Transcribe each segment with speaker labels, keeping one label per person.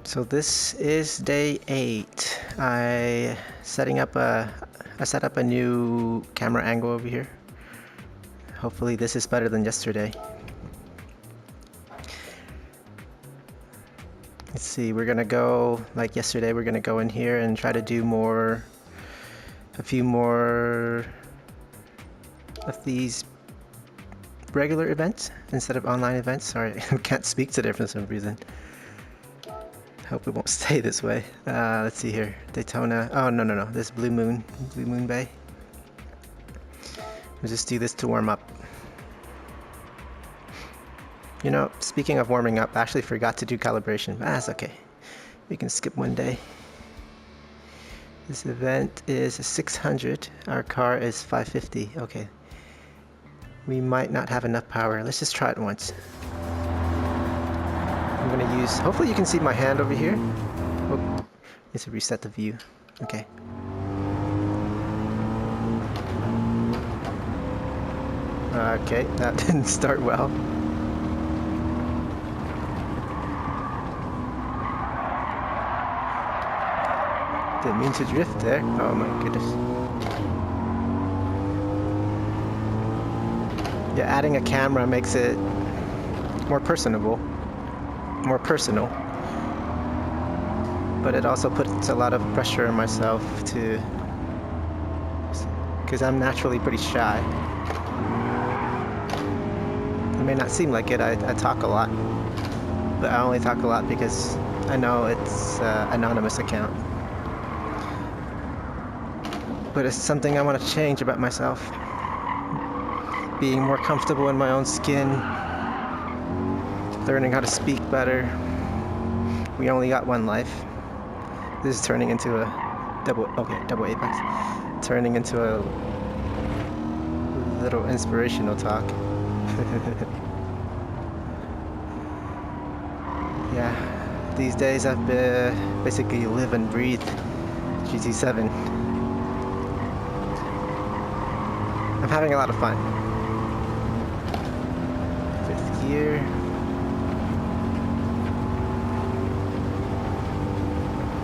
Speaker 1: So this is day 8. I set up a new camera angle over here. Hopefully this is better than yesterday. Let's see, we're gonna go like yesterday. We're gonna go in here and try to do a few more of these regular events instead of online events. Sorry, I can't speak today for some reason. Hope it won't stay this way. Let's see here. Daytona. Oh, no. This Blue Moon Bay. We'll just do this to warm up. You know, speaking of warming up, I actually forgot to do calibration. That's okay. We can skip one day. This event is 600. Our car is 550. Okay. We might not have enough power. Let's just try it once. I'm gonna use, hopefully you can see my hand over here. Oh, need to reset the view. Okay. Okay, that didn't start well. Didn't mean to drift there. Oh my goodness. Yeah, adding a camera makes it more personal, but it also puts a lot of pressure on myself because I'm naturally pretty shy. It may not seem like it. I talk a lot, but I only talk a lot because I know it's an anonymous account. But it's something I want to change about myself. Being more comfortable in my own skin, learning how to speak better. We only got one life. This is turning into a double apex. Turning into a little inspirational talk. Yeah, these days I've been basically live and breathe GT7. I'm having a lot of fun. 5th gear.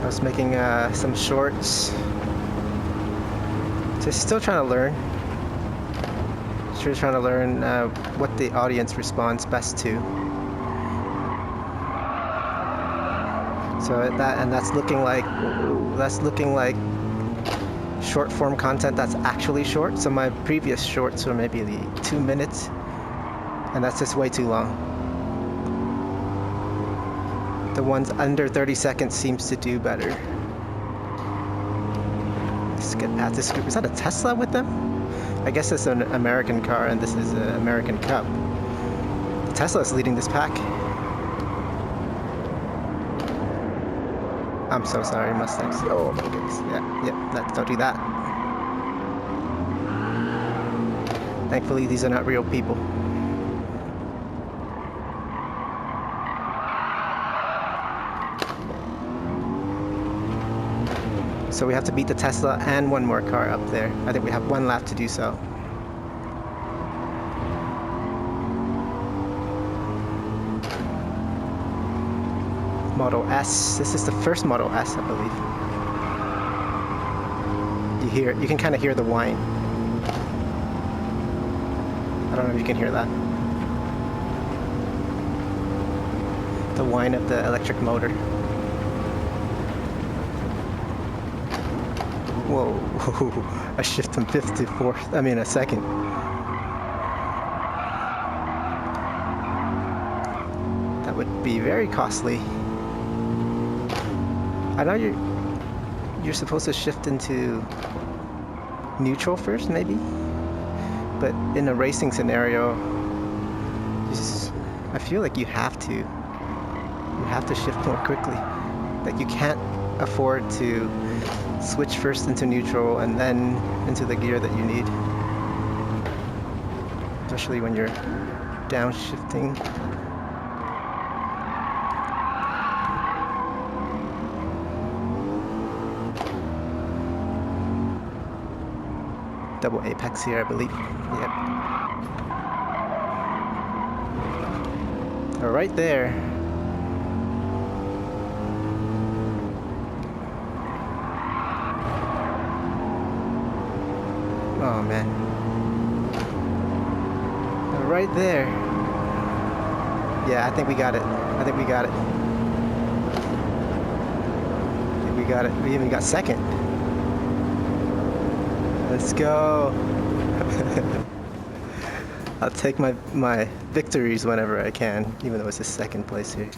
Speaker 1: I was making some shorts. Just still trying to learn. Just trying to learn what the audience responds best to. So that's looking like short form content that's actually short. So my previous shorts were maybe 2 minutes, and that's just way too long. The ones under 30 seconds seems to do better. Let's get at this group. Is that a Tesla with them? I guess it's an American car and this is an American Cup. The Tesla is leading this pack. I'm so sorry, Mustangs. Oh my goodness. Yeah, don't do that. Thankfully, these are not real people. So we have to beat the Tesla and one more car up there. I think we have one lap to do so. Model S. This is the first Model S, I believe. You can kind of hear the whine. I don't know if you can hear that. The whine of the electric motor. Whoa, I shift from 5th to 4th, I mean a 2nd. That would be very costly. I know you're supposed to shift into neutral first, maybe? But in a racing scenario, I feel like you have to shift more quickly. Like you can't afford to switch first into neutral and then into the gear that you need, especially when you're downshifting. Double apex here, I believe. Yep. Right there. Oh man. They're right there. Yeah, I think we got it. I think we got it. I think we got it. We even got second. Let's go. I'll take my victories whenever I can, even though it's a second place here.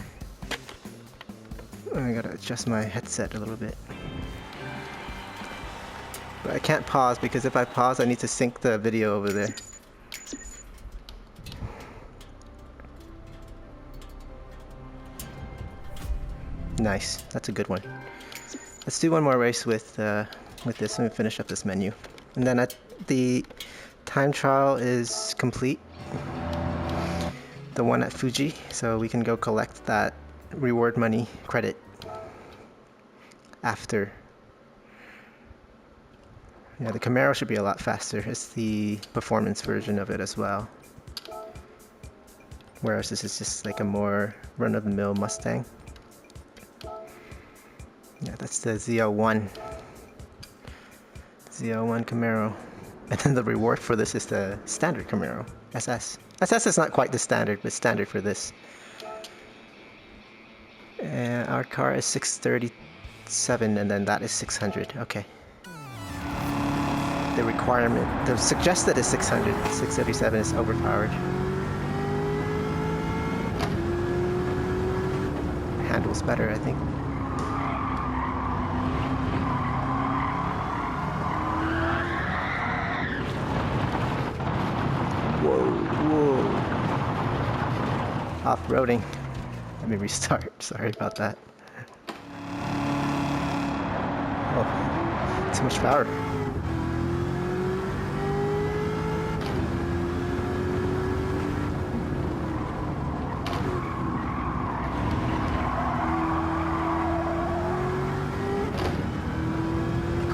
Speaker 1: I gotta adjust my headset a little bit. But I can't pause because if I pause, I need to sync the video over there. Nice, that's a good one. Let's do one more race with this and finish up this menu. And then the time trial is complete. The one at Fuji, so we can go collect that reward money credit after. Yeah, the Camaro should be a lot faster. It's the performance version of it as well. Whereas this is just like a more run-of-the-mill Mustang. Yeah, that's the Z01. Z01 Camaro. And then the reward for this is the standard Camaro, SS. SS is not quite the standard, but standard for this. And our car is 637, and then that is 600. Okay. The requirement, the suggested is 600. 637 is overpowered. Handles better, I think. Whoa. Off-roading. Let me restart. Sorry about that. Oh, too much power.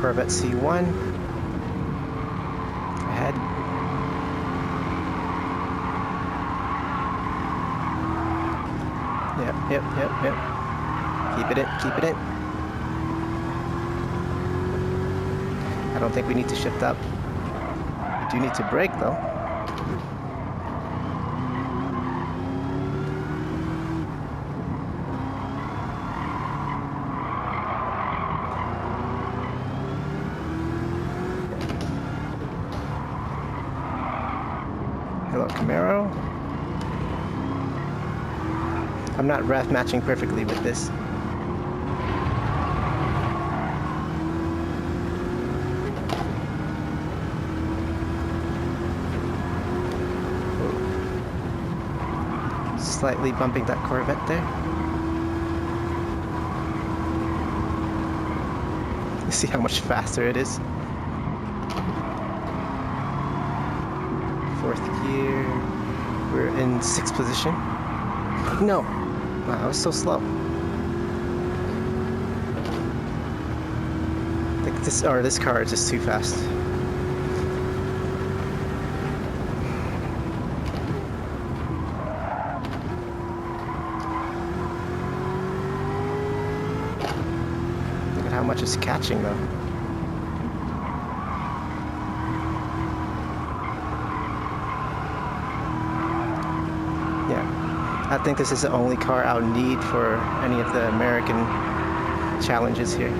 Speaker 1: Corvette C1 ahead. Yep. Keep it in. I don't think we need to shift up. We do need to brake though. Hello, Camaro. I'm not ref matching perfectly with this. Slightly bumping that Corvette there. You see how much faster it is? Fourth gear. We're in 6th position. No! Wow, I was so slow. I think this car is just too fast. Look at how much it's catching though. I think this is the only car I'll need for any of the American challenges here.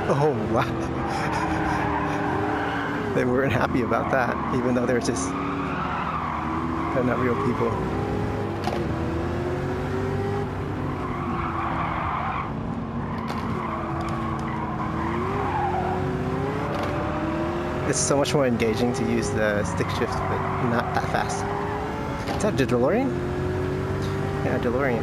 Speaker 1: Oh wow. They weren't happy about that, even though they're not real people. It's so much more engaging to use the stick shift, but not that fast. Is that a DeLorean? Yeah, DeLorean.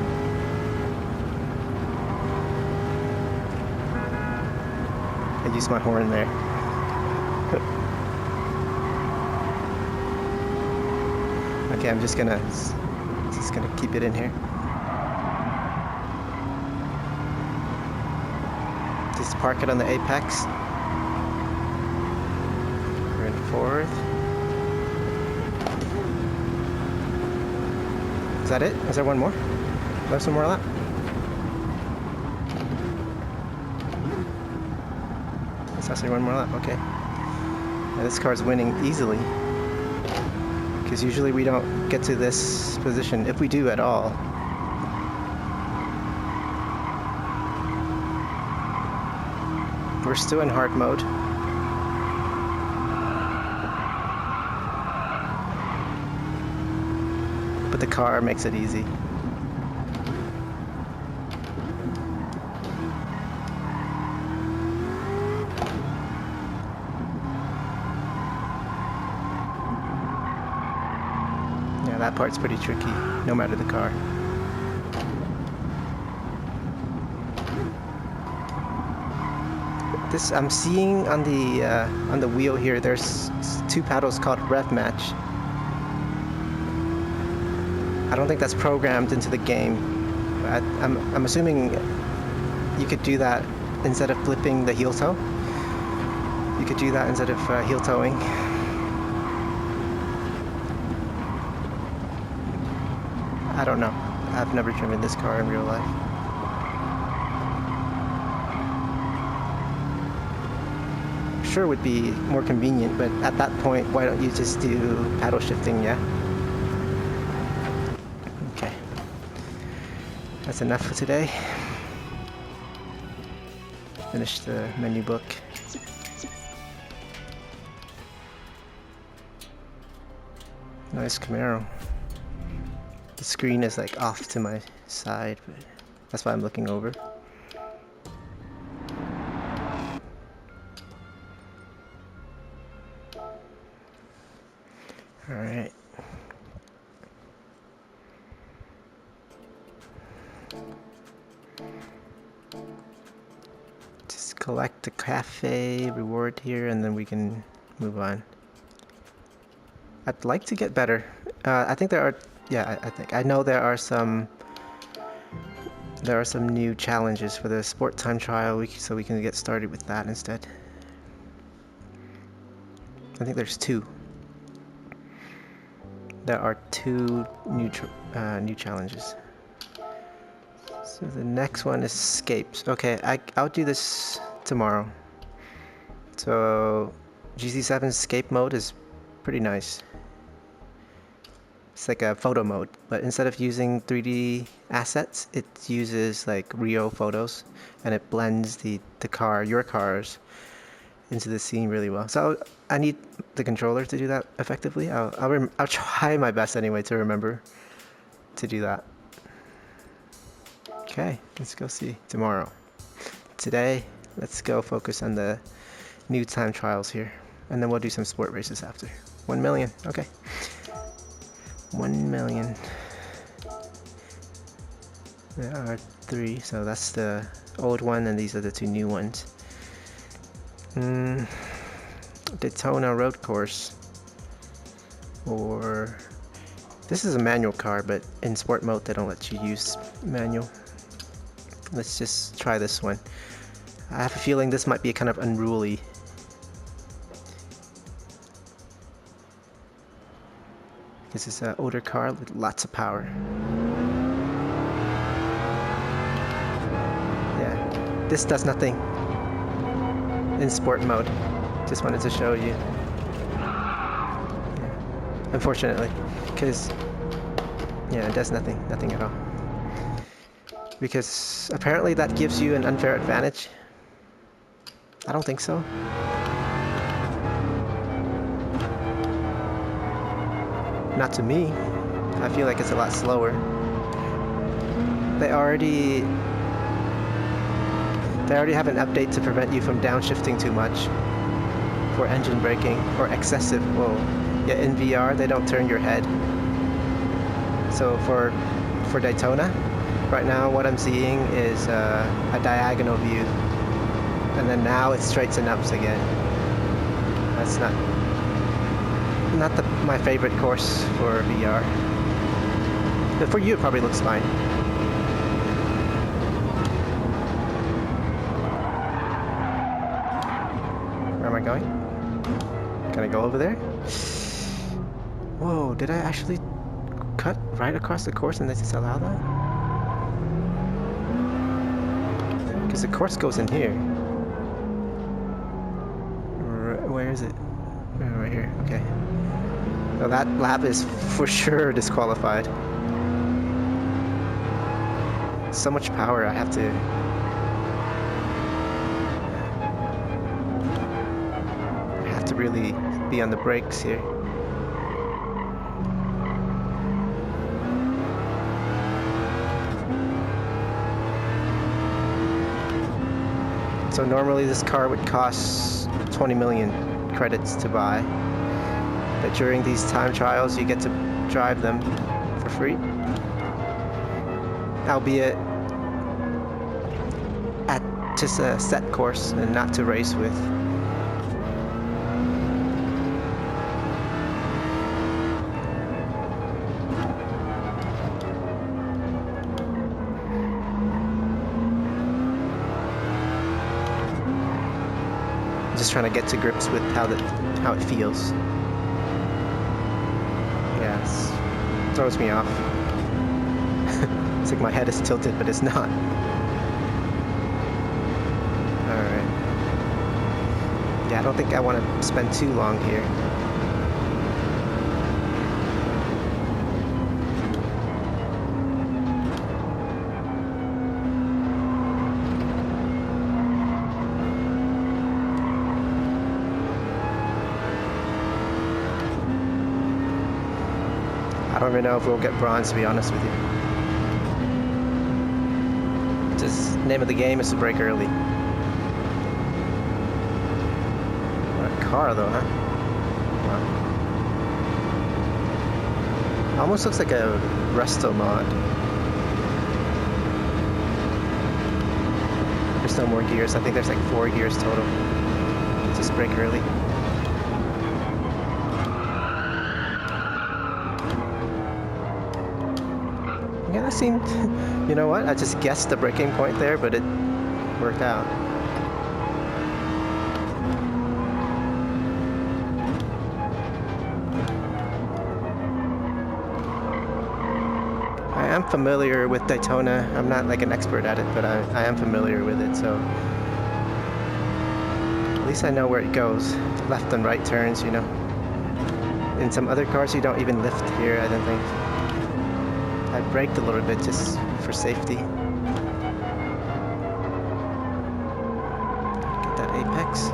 Speaker 1: I used my horn there. Okay, I'm just gonna keep it in here. Just park it on the apex. Fourth. Is that it? Is there one more? Left some more lap. Let's actually one more lap. Okay. Yeah, this car's winning easily. Because usually we don't get to this position, if we do at all. We're still in hard mode. But the car makes it easy. Yeah, that part's pretty tricky, no matter the car. This I'm seeing on the wheel here. There's two paddles called rev match. I don't think that's programmed into the game. I'm assuming you could do that instead of flipping the heel toe. You could do that instead of heel toeing. I don't know. I've never driven this car in real life. Sure would be more convenient, but at that point, why don't you just do paddle shifting, yeah? Okay. That's enough for today. Finish the menu book. Nice Camaro. The screen is like off to my side, but that's why I'm looking over. Alright. Just collect the cafe reward here and then we can move on. I'd like to get better. I think there are, yeah, I know there are some new challenges for the sport time trial, so we can get started with that instead. I think there's two. There are two new challenges. So the next one is escapes. Okay, I'll do this tomorrow. So GT7 escape mode is pretty nice. It's like a photo mode, but instead of using 3D assets, it uses like real photos, and it blends your cars, into the scene really well. So I need the controller to do that effectively. I'll try my best anyway to remember to do that. Okay, let's go see tomorrow. Today, let's go focus on the new time trials here, and then we'll do some sport races after. 1 million, okay. 1 million. There are 3, so that's the old one, and these are the 2 new ones. Daytona road course, or this is a manual car, but in sport mode they don't let you use manual. Let's just try this one. I have a feeling this might be kind of unruly. This is an older car with lots of power. Yeah, this does nothing in sport mode. Just wanted to show you. Yeah. Unfortunately, because yeah, it does nothing at all. Because apparently that gives you an unfair advantage. I don't think so. Not to me. I feel like it's a lot slower. They already have an update to prevent you from downshifting too much for engine braking or excessive. Whoa. Yeah, in VR they don't turn your head. So for Daytona, right now what I'm seeing is a diagonal view, and then now it straightens up again. That's not my favorite course for VR. But for you it probably looks fine. Where am I going? Can I go over there? Whoa, did I actually cut right across the course and they just allow that? Because the course goes in here. Where is it? Oh, right here. Okay. Well, that lap is for sure disqualified. So much power I have to... really be on the brakes here. So normally this car would cost 20 million credits to buy, but during these time trials you get to drive them for free, albeit at just a set course and not to race with. Just trying to get to grips with how it feels. Yes, throws me off. It's like my head is tilted, but it's not. Alright. Yeah, I don't think I want to spend too long here. I don't even know if we'll get bronze, to be honest with you. Just name of the game is to brake early. What a car though, huh? Wow. Almost looks like a resto mod. There's no more gears. I think there's like 4 gears total. Just brake early. Yeah, that seemed, you know what, I just guessed the braking point there, but it worked out. I am familiar with Daytona. I'm not like an expert at it, but I am familiar with it, so at least I know where it goes. Left and right turns, you know. In some other cars you don't even lift here, I don't think. I braked a little bit just for safety. Get that apex.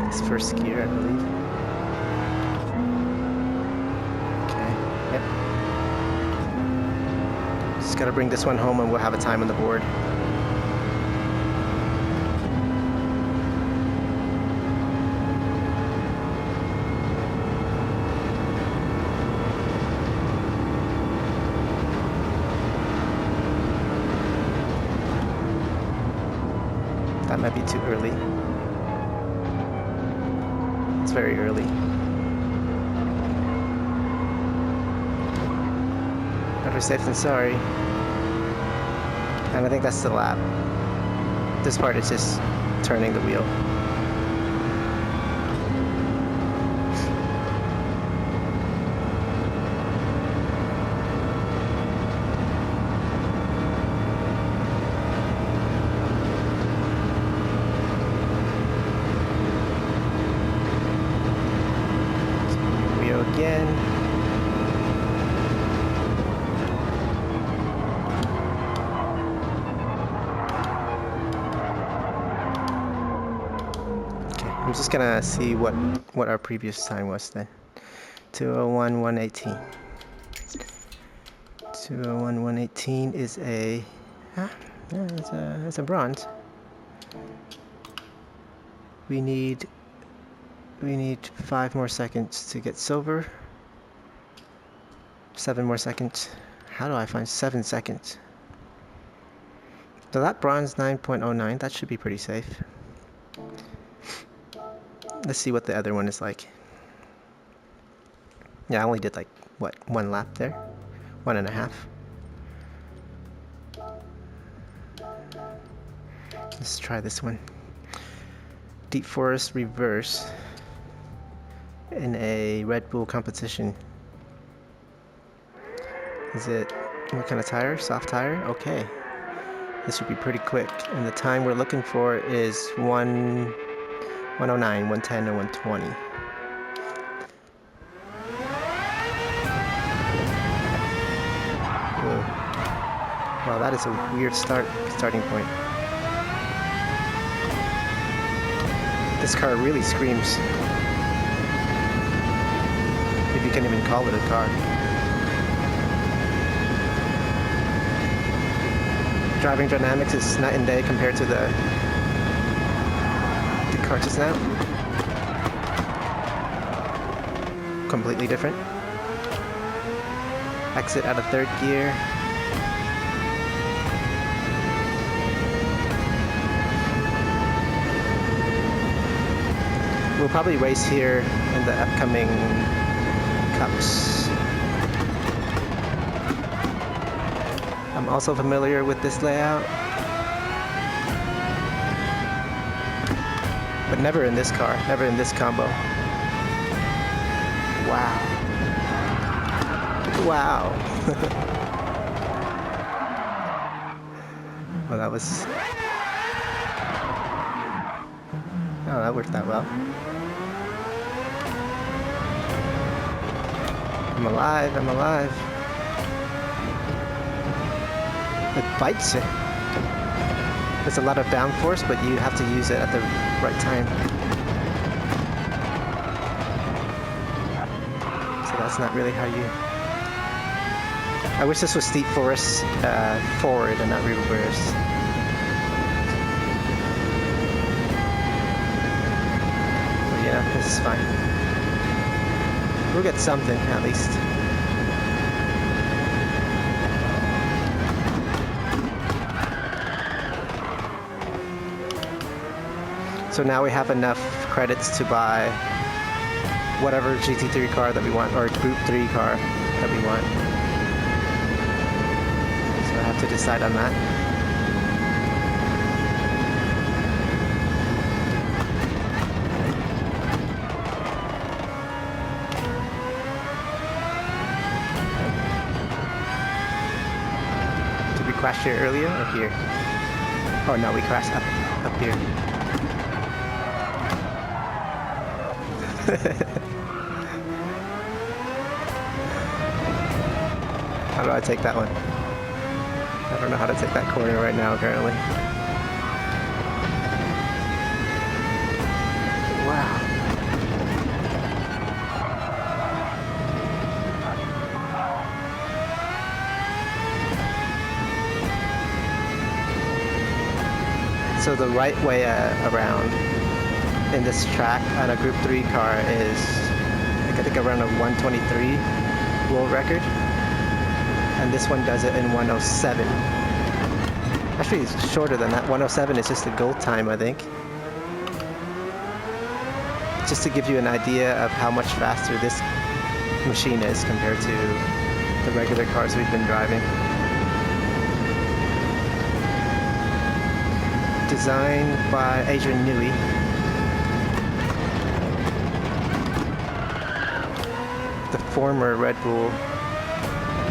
Speaker 1: It's first gear, I believe. Okay, yep. Just gotta bring this one home and we'll have a time on the board. That might be too early. It's very early. Better safe than sorry. And I think that's the lap. This part is just turning the wheel. Again. Okay, I'm just gonna see what our previous time was then. 201.118. 201.118 is a yeah, it's a bronze. We need 5 more seconds to get silver. 7 more seconds. How do I find 7 seconds? So that bronze 9.09, that should be pretty safe. Let's see what the other one is like. Yeah, I only did like, what, 1 lap there? 1.5. Let's try this one. Deep Forest Reverse. in a Red Bull competition. Is it, what kind of tire? Soft tire? Okay. This should be pretty quick. And the time we're looking for is 109, 110, and 120. Wow, that is a weird starting point. This car really screams. If you can even call it a car. Driving dynamics is night and day compared to the car just now. Completely different. Exit out of third gear. We'll probably race here in the upcoming cups. I'm also familiar with this layout, but never in this car, never in this combo. Wow. Wow. Well, that was... Oh, that worked out well. I'm alive, I'm alive. It bites it. There's a lot of downforce, but you have to use it at the right time. So that's not really how you... I wish this was steep forest forward and not reverse. But yeah, this is fine. We'll get something at least. So now we have enough credits to buy whatever GT3 car that we want, or Group 3 car that we want. So I have to decide on that. Did we crash here earlier or here? Oh no, we crashed up here. How do I take that one? I don't know how to take that corner right now, apparently. Wow. So the right way around in this track on a Group 3 car is, I think, around a 123 world record. And this one does it in 107. Actually, it's shorter than that. 107 is just the gold time, I think. Just to give you an idea of how much faster this machine is compared to the regular cars we've been driving. Designed by Adrian Newey. The former Red Bull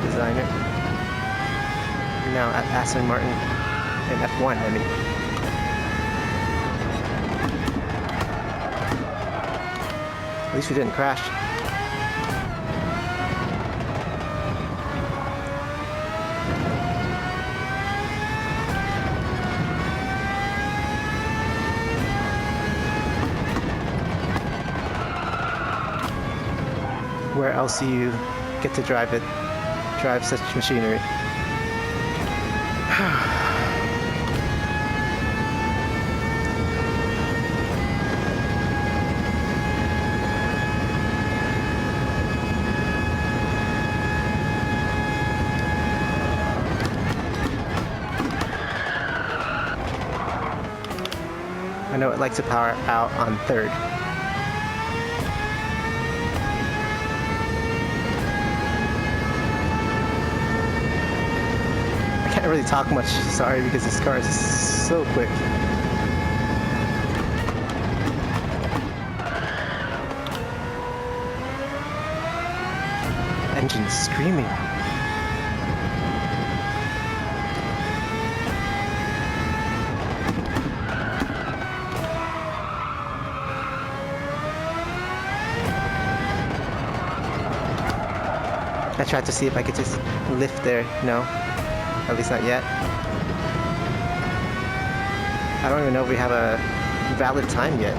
Speaker 1: designer. Now at Aston Martin in F1, I mean. At least we didn't crash. Where else do you get to drive such machinery? I know it likes to power out on third. I can't really talk much, sorry, because this car is so quick. screaming. I tried to see if I could just lift there. No, at least not yet. I don't even know if we have a valid time yet.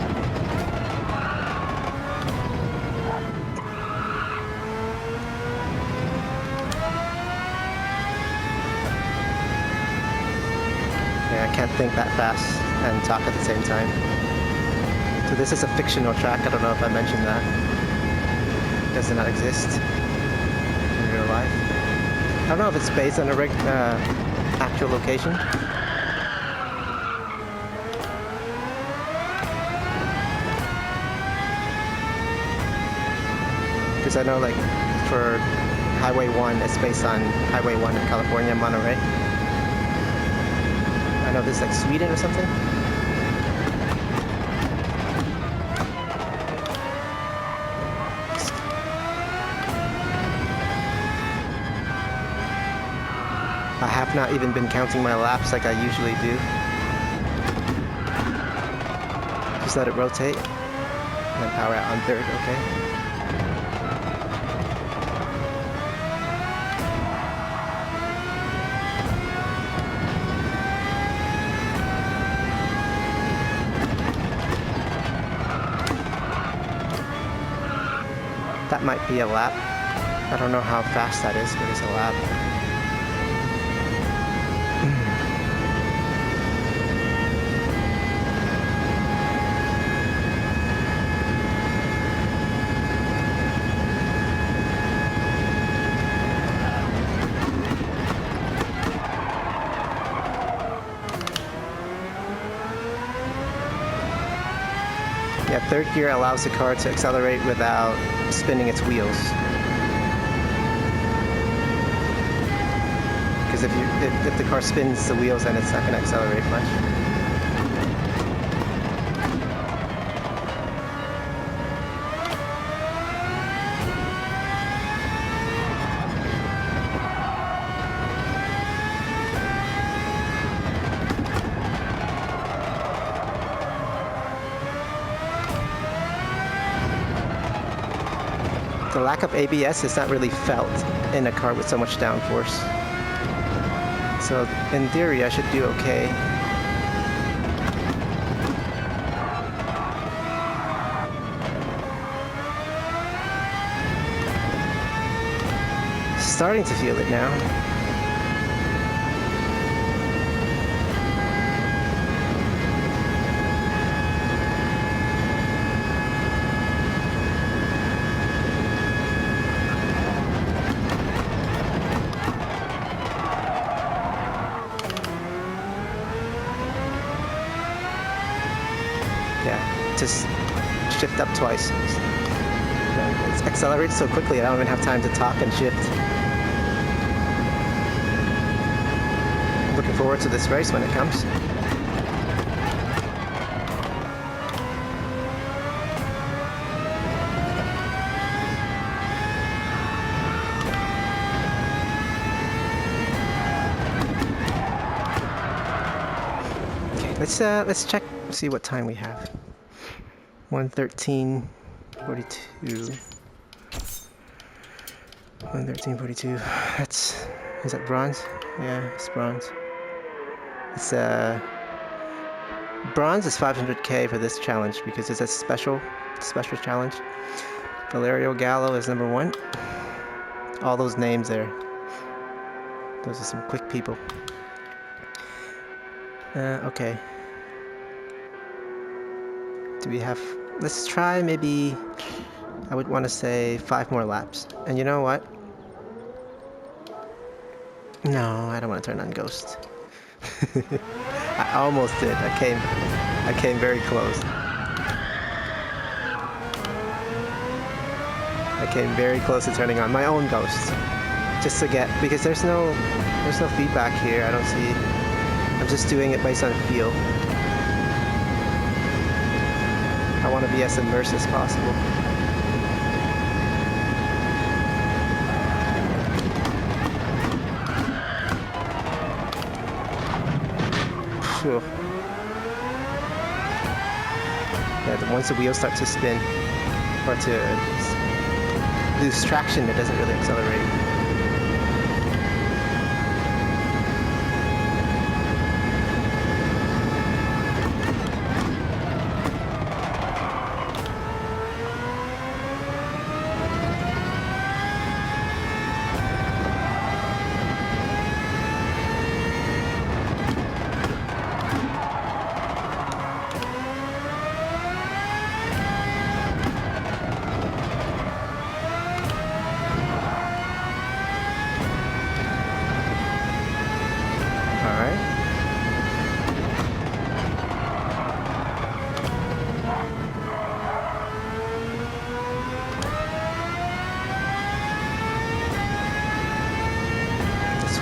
Speaker 1: Yeah, I can't think that fast and talk at the same time. So this is a fictional track. I don't know if I mentioned that. It does not exist in real life. I don't know if it's based on a actual location. Because I know, like, for Highway 1, it's based on Highway 1 in California, Monterey. I know this is like Sweden or something. I have not even been counting my laps like I usually do. Just let it rotate. And then power out on third, okay. That might be a lap. I don't know how fast that is, but it's a lap. Yeah, third gear allows the car to accelerate without spinning its wheels. Because if the car spins the wheels, then it's not going to accelerate much. The lack of ABS is not really felt in a car with so much downforce. So in theory, I should do okay. Starting to feel it now. Yeah, just shift up twice. It accelerates so quickly I don't even have time to talk and shift. Looking forward to this race when it comes. Okay, let's check, see what time we have. 1:13:42. 1:13:42. Is that bronze? Yeah, it's bronze. It's bronze is 500K for this challenge because it's a special challenge. Valerio Gallo is number 1. All those names there. Those are some quick people. Okay. Do we have... Let's try maybe... I would want to say 5 more laps. And you know what? No, I don't want to turn on Ghost. I almost did. I came very close. I came very close to turning on my own Ghost. Just to get... Because there's no feedback here. I don't see... I'm just doing it based on feel. I want to be as immersed as possible. Whew. Yeah, once the wheels start to spin or to lose traction, it doesn't really accelerate.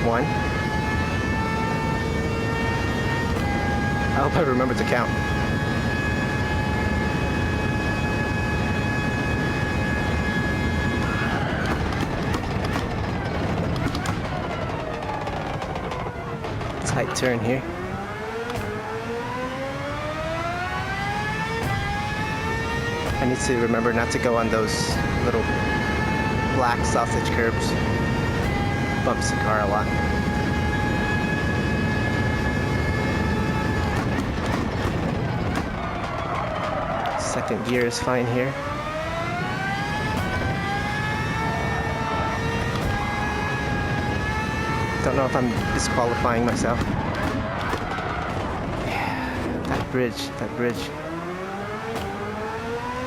Speaker 1: One. I hope I remember to count. Tight turn here. I need to remember not to go on those little black sausage curbs. Bumps the car a lot. Second gear is fine here. Don't know if I'm disqualifying myself. Yeah, that bridge.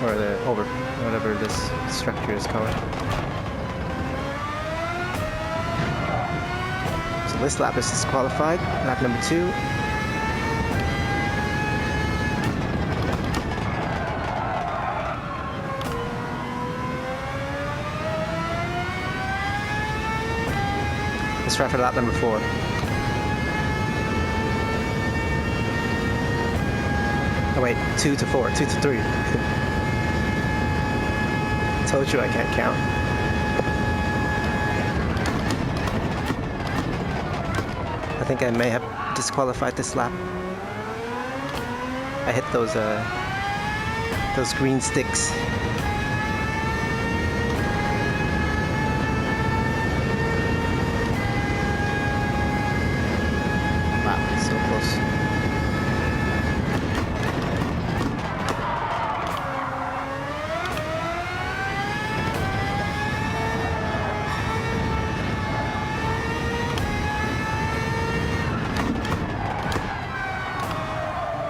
Speaker 1: Or the over, whatever this structure is called. This lap is disqualified. Lap number 2. Let's try for lap number 4. Oh wait, 2 to 4, 2 to 3. Told you I can't count. I think I may have disqualified this lap. I hit those green sticks. Wow, so close.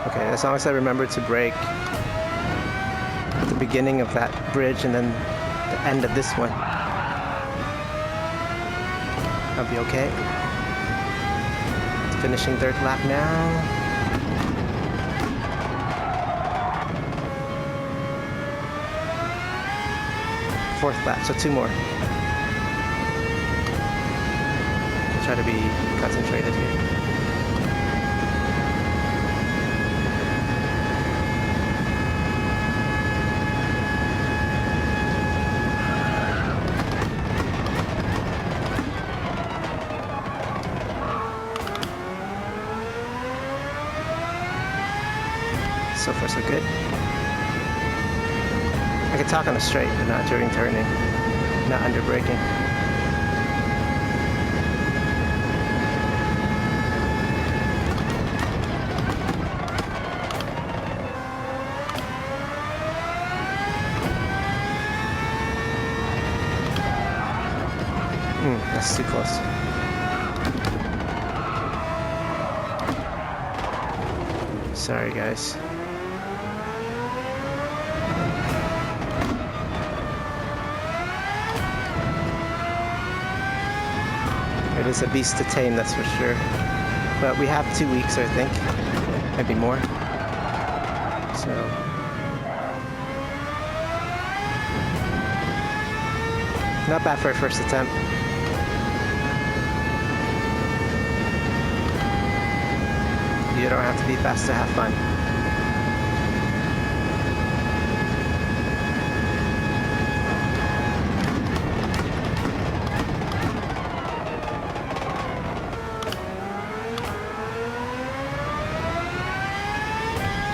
Speaker 1: Okay, as long as I remember to brake at the beginning of that bridge and then the end of this one, I'll be okay. Finishing third lap now. Fourth lap, so 2 more. I'll try to be concentrated here. So far so good. I can talk on the straight, but not during turning, not under braking. That's too close. Sorry guys. It is a beast to tame, that's for sure. But we have 2 weeks, I think. Maybe more. So... not bad for a first attempt. You don't have to be fast to have fun.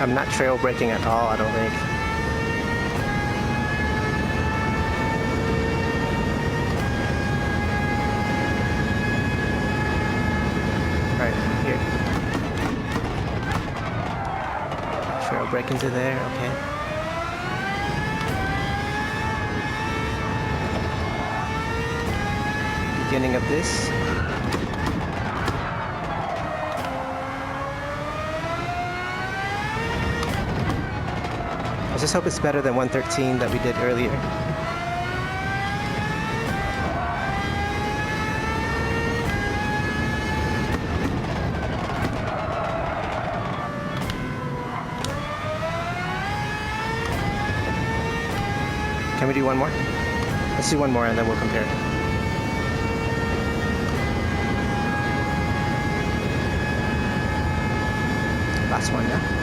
Speaker 1: I'm not trail braking at all, I don't think. Alright, here. Trail brake into there, okay. Beginning of this. I just hope it's better than 113 that we did earlier. Can we do one more? Let's do one more and then we'll compare. Last one now.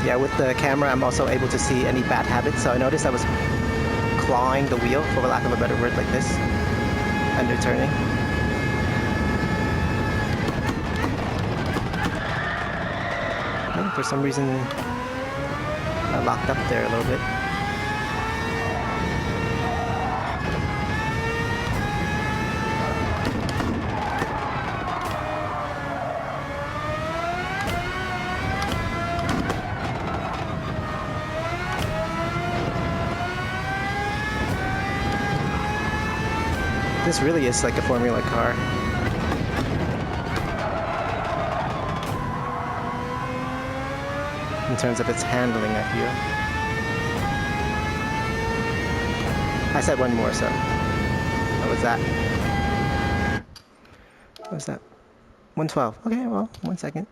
Speaker 1: Yeah, with the camera I'm also able to see any bad habits. So I noticed I was clawing the wheel, for lack of a better word, like this, under turning. For some reason I locked up there a little bit. This really is like a Formula car. In terms of its handling, I feel. I said one more, so what was that? What was that? 112. Okay, well, 1 second.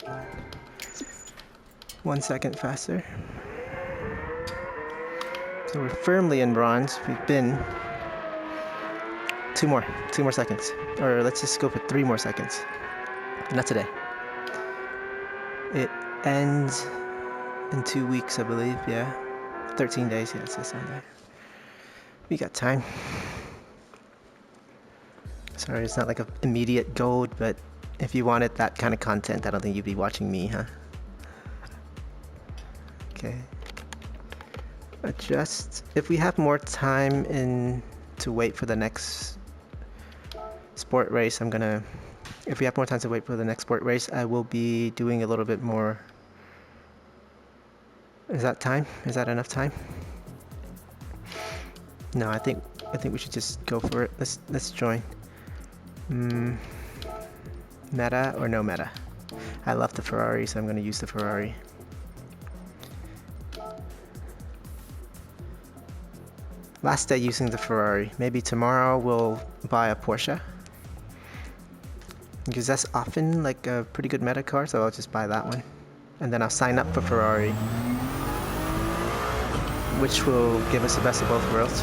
Speaker 1: 1 second faster. So we're firmly in bronze. We've been two more seconds. Or let's just go for 3 more seconds. Not today. It ends in 2 weeks, I believe, yeah. 13 days, yeah, it says on there. We got time. Sorry, it's not like an immediate gold, but if you wanted that kind of content, I don't think you'd be watching me, huh? Okay. Adjust. If we have more time to wait for the next sport race, if we have more time to wait for the next sport race, I will be doing a little bit more. Is that time? Is that enough time? No, I think we should just go for it. Let's join. Meta or no meta? I love the Ferrari, so I'm going to use the Ferrari. Last day using the Ferrari. Maybe tomorrow we'll buy a Porsche, because that's often like a pretty good meta car, so I'll just buy that one. And then I'll sign up for Ferrari, which will give us the best of both worlds.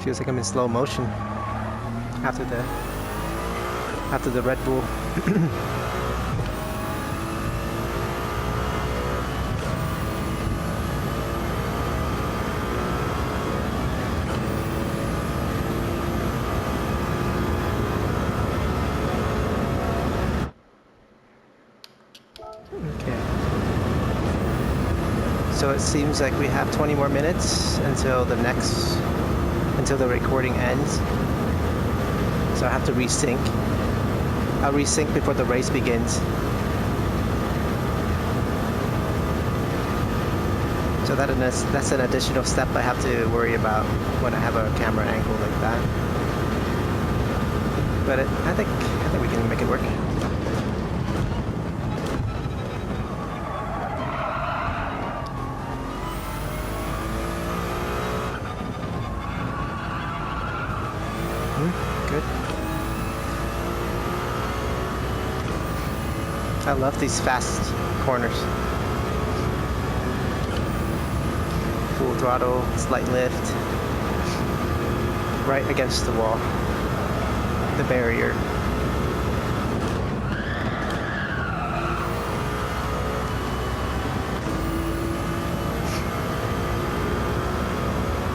Speaker 1: Feels like I'm in slow motion after the Red Bull. So it seems like we have 20 more minutes until the recording ends. So I have to resync. I'll resync before the race begins. So that's an additional step I have to worry about when I have a camera angle like that. But I think we can make it work. Good. I love these fast corners. Full throttle, slight lift. right against the wall, the barrier.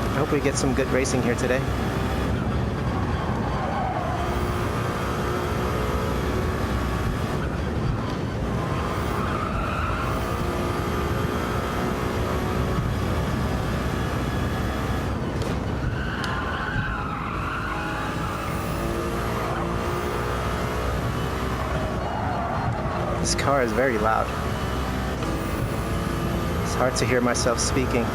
Speaker 1: I hope we get some good racing here today. This car is very loud. It's hard to hear myself speaking.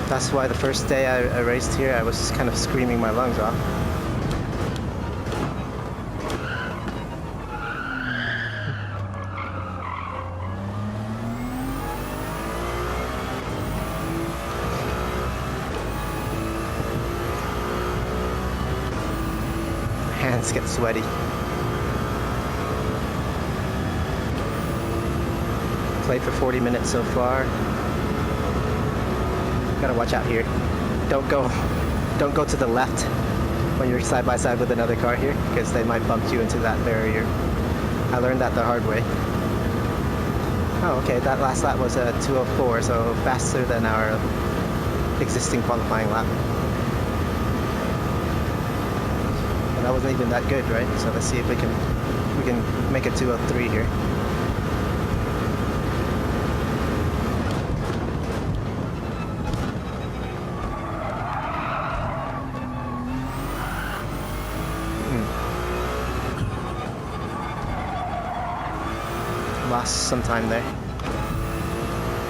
Speaker 1: That's why the first day I raced here, I was kind of screaming my lungs off. Hands get sweaty. Played for 40 minutes so far. Gotta watch out here. Don't go to the left when you're side by side with another car here, because they might bump you into that barrier. I learned that the hard way. Oh, okay, that last lap was a 2:04, so faster than our existing qualifying lap. But that wasn't even that good, right? So let's see if we can make a 2:03 here. Lost some time there.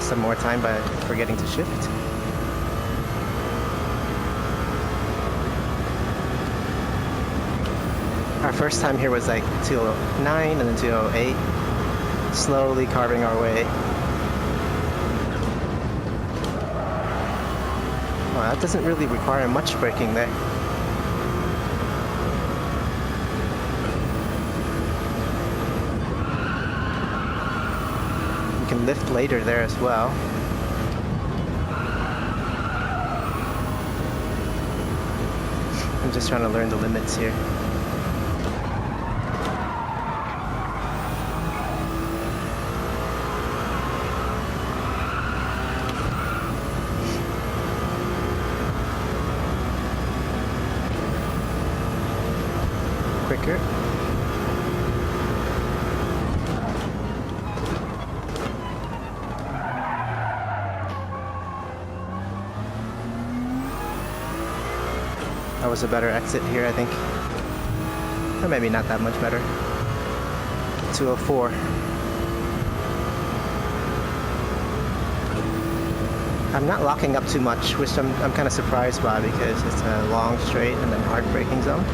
Speaker 1: Some more time by forgetting to shift. Our first time here was like 2:09 and then 2:08. Slowly carving our way. Well, that doesn't really require much braking there. Can lift later there as well. I'm just trying to learn the limits here. Quicker. That was a better exit here, I think. Or maybe not that much better. 2:04. I'm not locking up too much, which I'm kind of surprised by, because it's a long straight and then hard braking zone.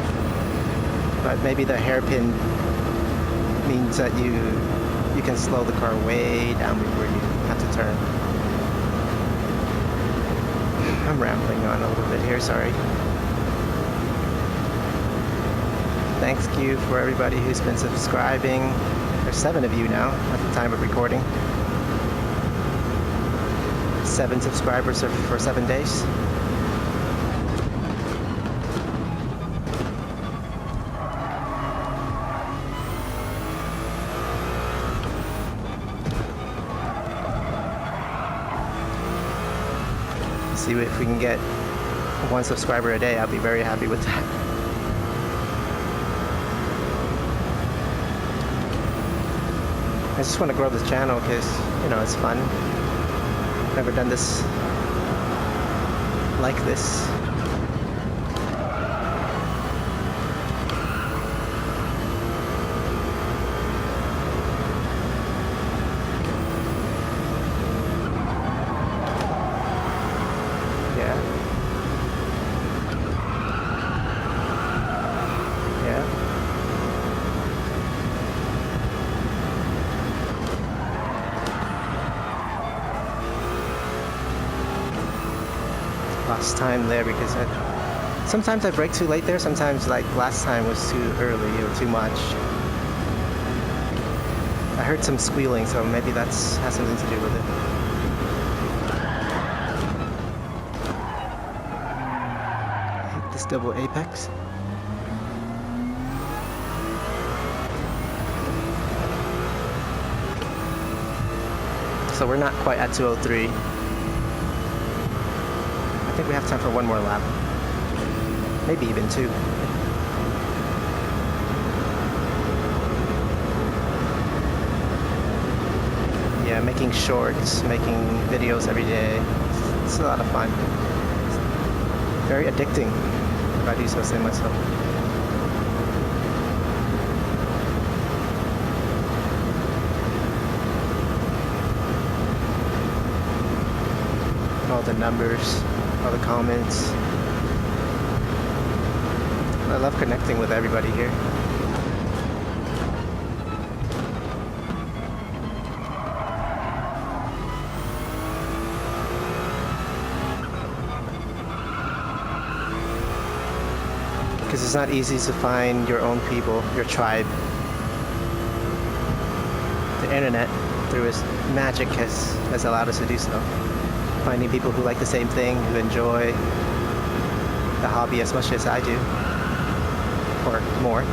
Speaker 1: But maybe the hairpin means that you can slow the car way down before you have to turn. I'm rambling on a little bit here, sorry. Thanks you for everybody who's been subscribing. There's 7 of you now at the time of recording. 7 subscribers for 7 days. See if we can get 1 subscriber a day. I'll be very happy with that. I just want to grow this channel because, you know, it's fun. Never done this like this. Lost time there because sometimes I brake too late there, sometimes like last time was too early or too much. I heard some squealing, so maybe that's has something to do with it. I hate this It's double apex. So we're not quite at 203. I think we have time for one more lap. Maybe even two. Yeah, making shorts, making videos every day. It's a lot of fun. Very addicting, if I do so say myself. All the numbers, all the comments. I love connecting with everybody here. Because it's not easy to find your own people, your tribe. The internet, through its magic, has allowed us to do so. Finding people who like the same thing, who enjoy the hobby as much as I do, or more.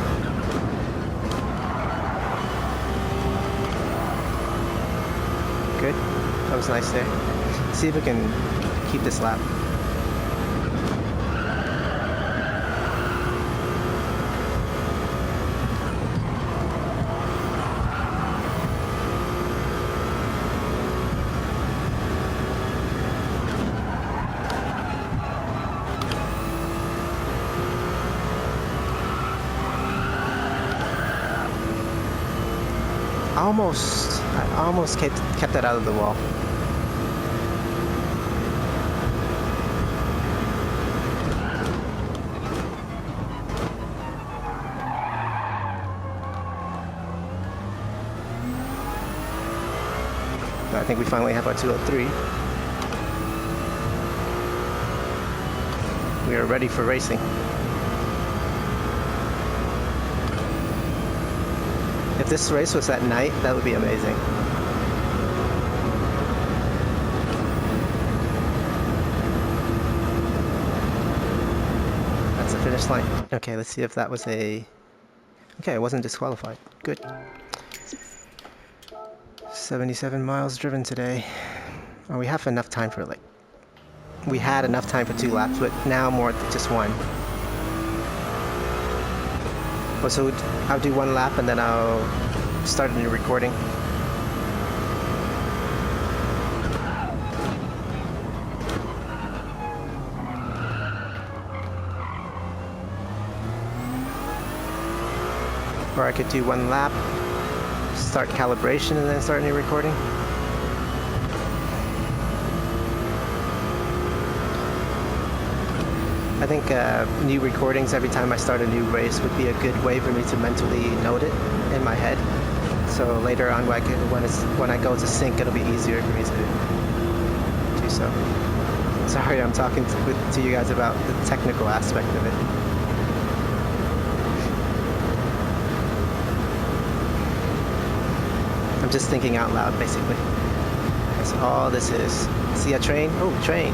Speaker 1: Good. That was nice there. Let's see if we can keep this lap. I almost kept that out of the wall. I think we finally have our 203. We are ready for racing. If this race was at night, that would be amazing. That's the finish line. Okay, let's see if that was a... Okay, it wasn't disqualified. Good. 77 miles driven today. Oh, we have enough time for we had enough time for 2 laps, but now more just one. Oh, so I'll do 1 lap and then I'll start a new recording. Or I could do 1 lap, start calibration and then start a new recording. I think new recordings every time I start a new race would be a good way for me to mentally note it in my head. So later on, when I go to sync, it'll be easier for me to do so. Sorry, I'm talking to you guys about the technical aspect of it. I'm just thinking out loud, basically. That's all this is. See a train? Oh, train.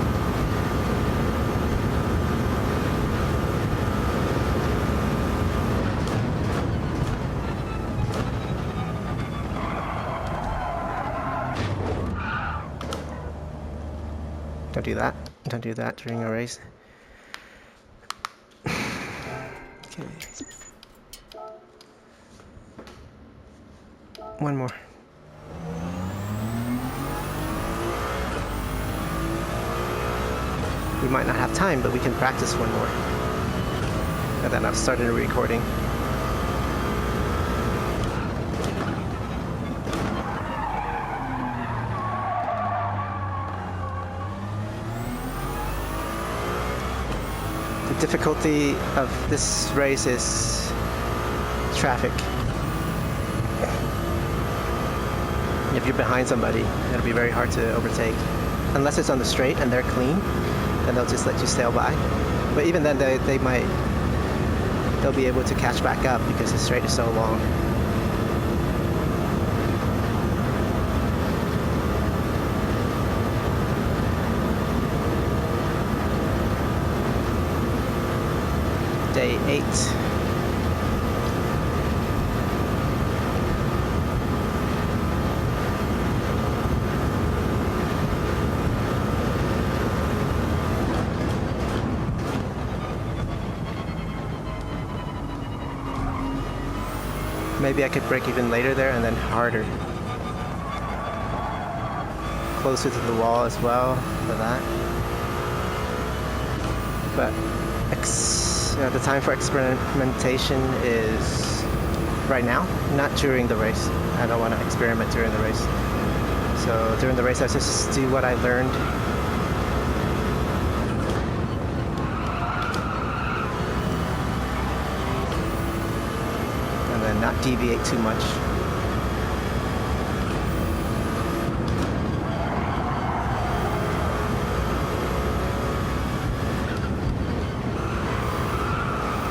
Speaker 1: Don't do that. Don't do that during a race. Okay. 1 more. We might not have time, but we can practice 1 more. And then I've started a recording. The difficulty of this race is traffic. If you're behind somebody, it'll be very hard to overtake. Unless it's on the straight and they're clean, then they'll just let you sail by. But even then, they'll be able to catch back up because the straight is so long. day 8. Maybe I could brake even later there and then harder. Closer to the wall as well for that. But the time for experimentation is right now, not during the race. I don't want to experiment during the race. So during the race I just do what I learned. And then not deviate too much.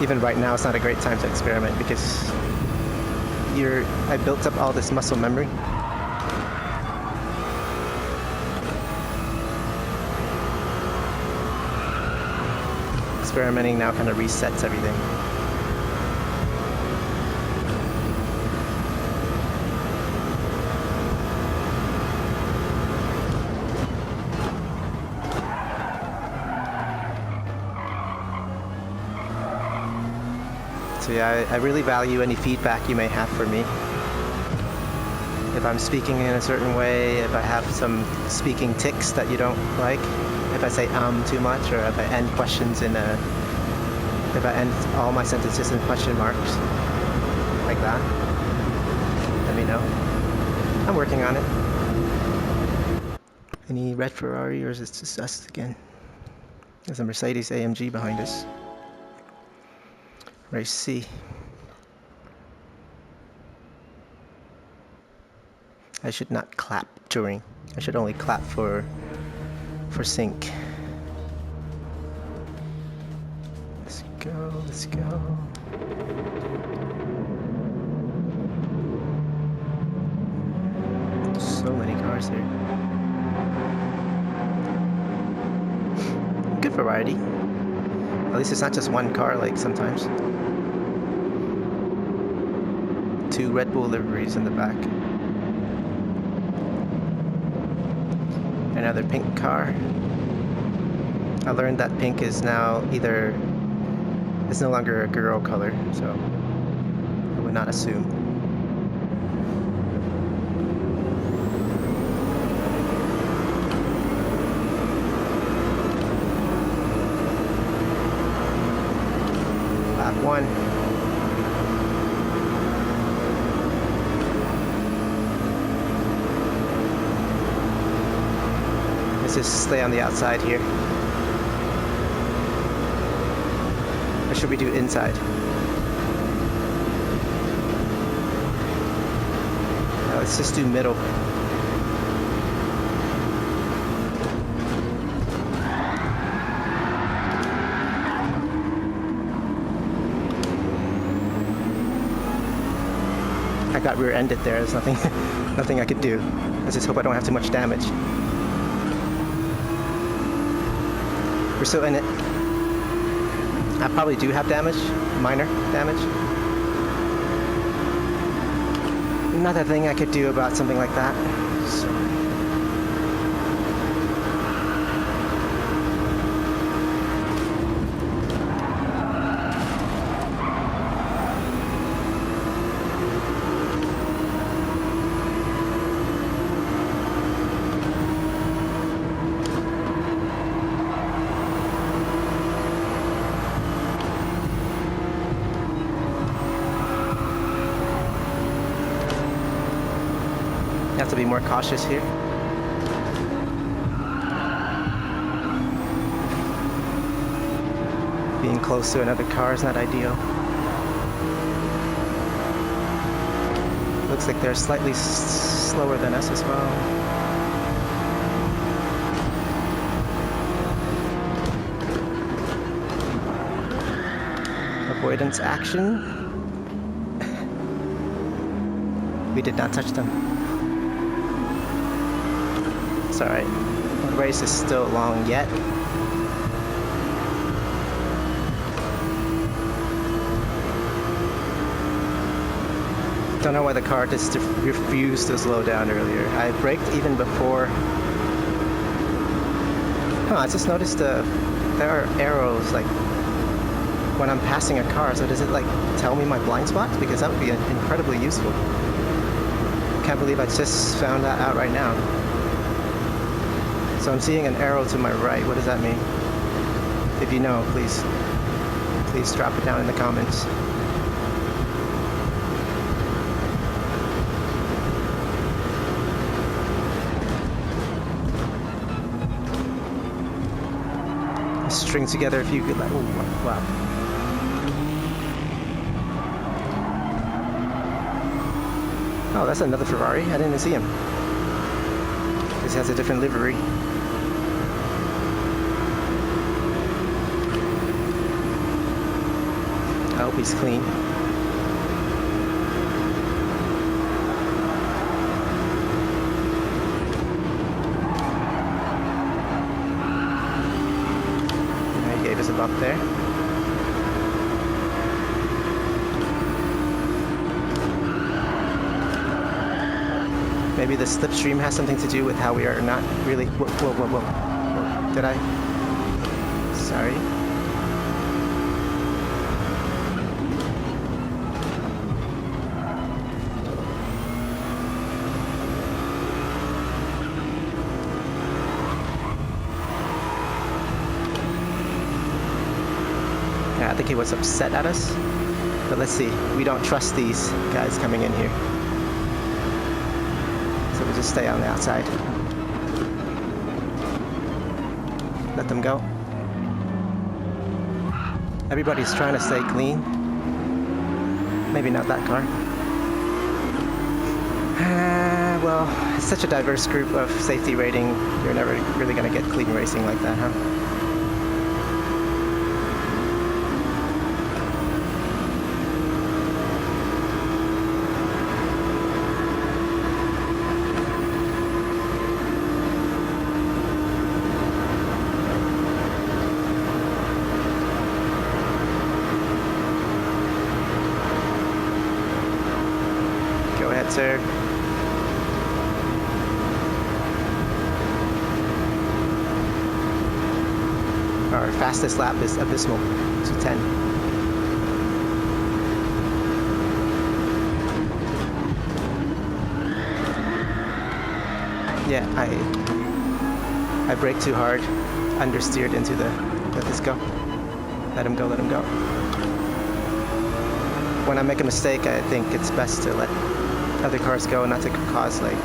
Speaker 1: Even right now, it's not a great time to experiment because I built up all this muscle memory. Experimenting now kind of resets everything. So yeah, I really value any feedback you may have for me. If I'm speaking in a certain way, if I have some speaking tics that you don't like, if I say too much, or if I end questions if I end all my sentences in question marks, like that, let me know. I'm working on it. Any red Ferrari, or is it just us again? There's a Mercedes AMG behind us. Race C. I should not clap during. I should only clap for sync. Let's go, let's go. So many cars here. Good variety. At least it's not just one car like sometimes. 2 Red Bull liveries in the back. Another pink car. I learned that pink is now it's no longer a girl color, so I would not assume. Lap 1. Let's just stay on the outside here. Or should we do inside? No, let's just do middle. I got rear-ended there. There's nothing I could do. Let's just hope I don't have too much damage. We're still in it. I probably do have damage, minor damage. Another thing I could do about something like that. So. You have to be more cautious here. Being close to another car is not ideal. Looks like they're slightly slower than us as well. Avoidance action. We did not touch them. It's alright. The race is still long yet. Don't know why the car just refused to slow down earlier. I braked even before. I just noticed there are arrows like when I'm passing a car. So does it like tell me my blind spots? Because that would be incredibly useful. Can't believe I just found that out right now. So I'm seeing an arrow to my right. What does that mean? If you know, please drop it down in the comments. String together a few good. Oh wow! Oh, that's another Ferrari. I didn't even see him. This has a different livery. I hope he's clean. He gave us a bump there. Maybe the slipstream has something to do with how we are not really. Whoa. Did I? Sorry. Yeah, I think he was upset at us. But let's see. We don't trust these guys coming in here. So we'll just stay on the outside. Let them go. Everybody's trying to stay clean. Maybe not that car. Well, it's such a diverse group of safety rating. You're never really going to get clean racing like that, huh? Go ahead, sir. Our fastest lap is abysmal, 2:10. Yeah, I braked too hard, understeered into the. Let this go. Let him go. Let him go. When I make a mistake, I think it's best to let other cars go, not to cause like.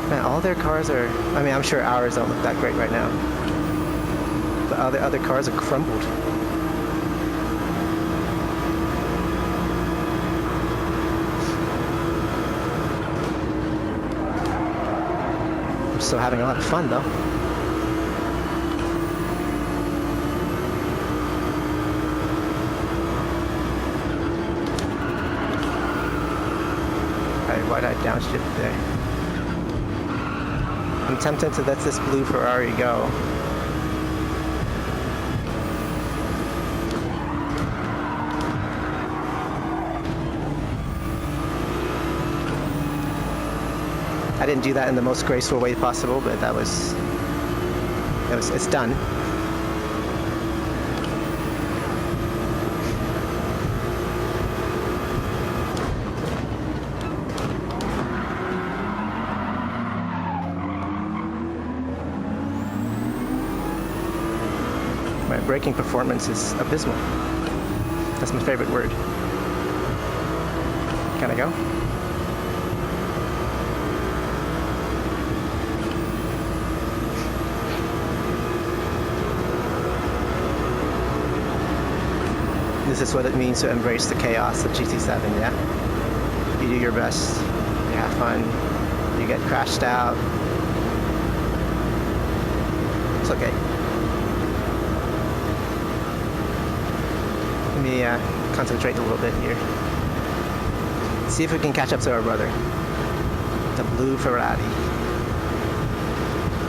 Speaker 1: Man, all their cars are. I mean, I'm sure ours don't look that great right now. But other cars are crumbled. I'm still having a lot of fun though. Alright, why did I downshift there? I'm tempted to let this blue Ferrari go. I didn't do that in the most graceful way possible, but it's done. My braking performance is abysmal. That's my favorite word. Can I go? This is what it means to embrace the chaos of GT7, yeah? You do your best, you have fun, you get crashed out. It's okay. Let me concentrate a little bit here. See if we can catch up to our brother, the blue Ferrari.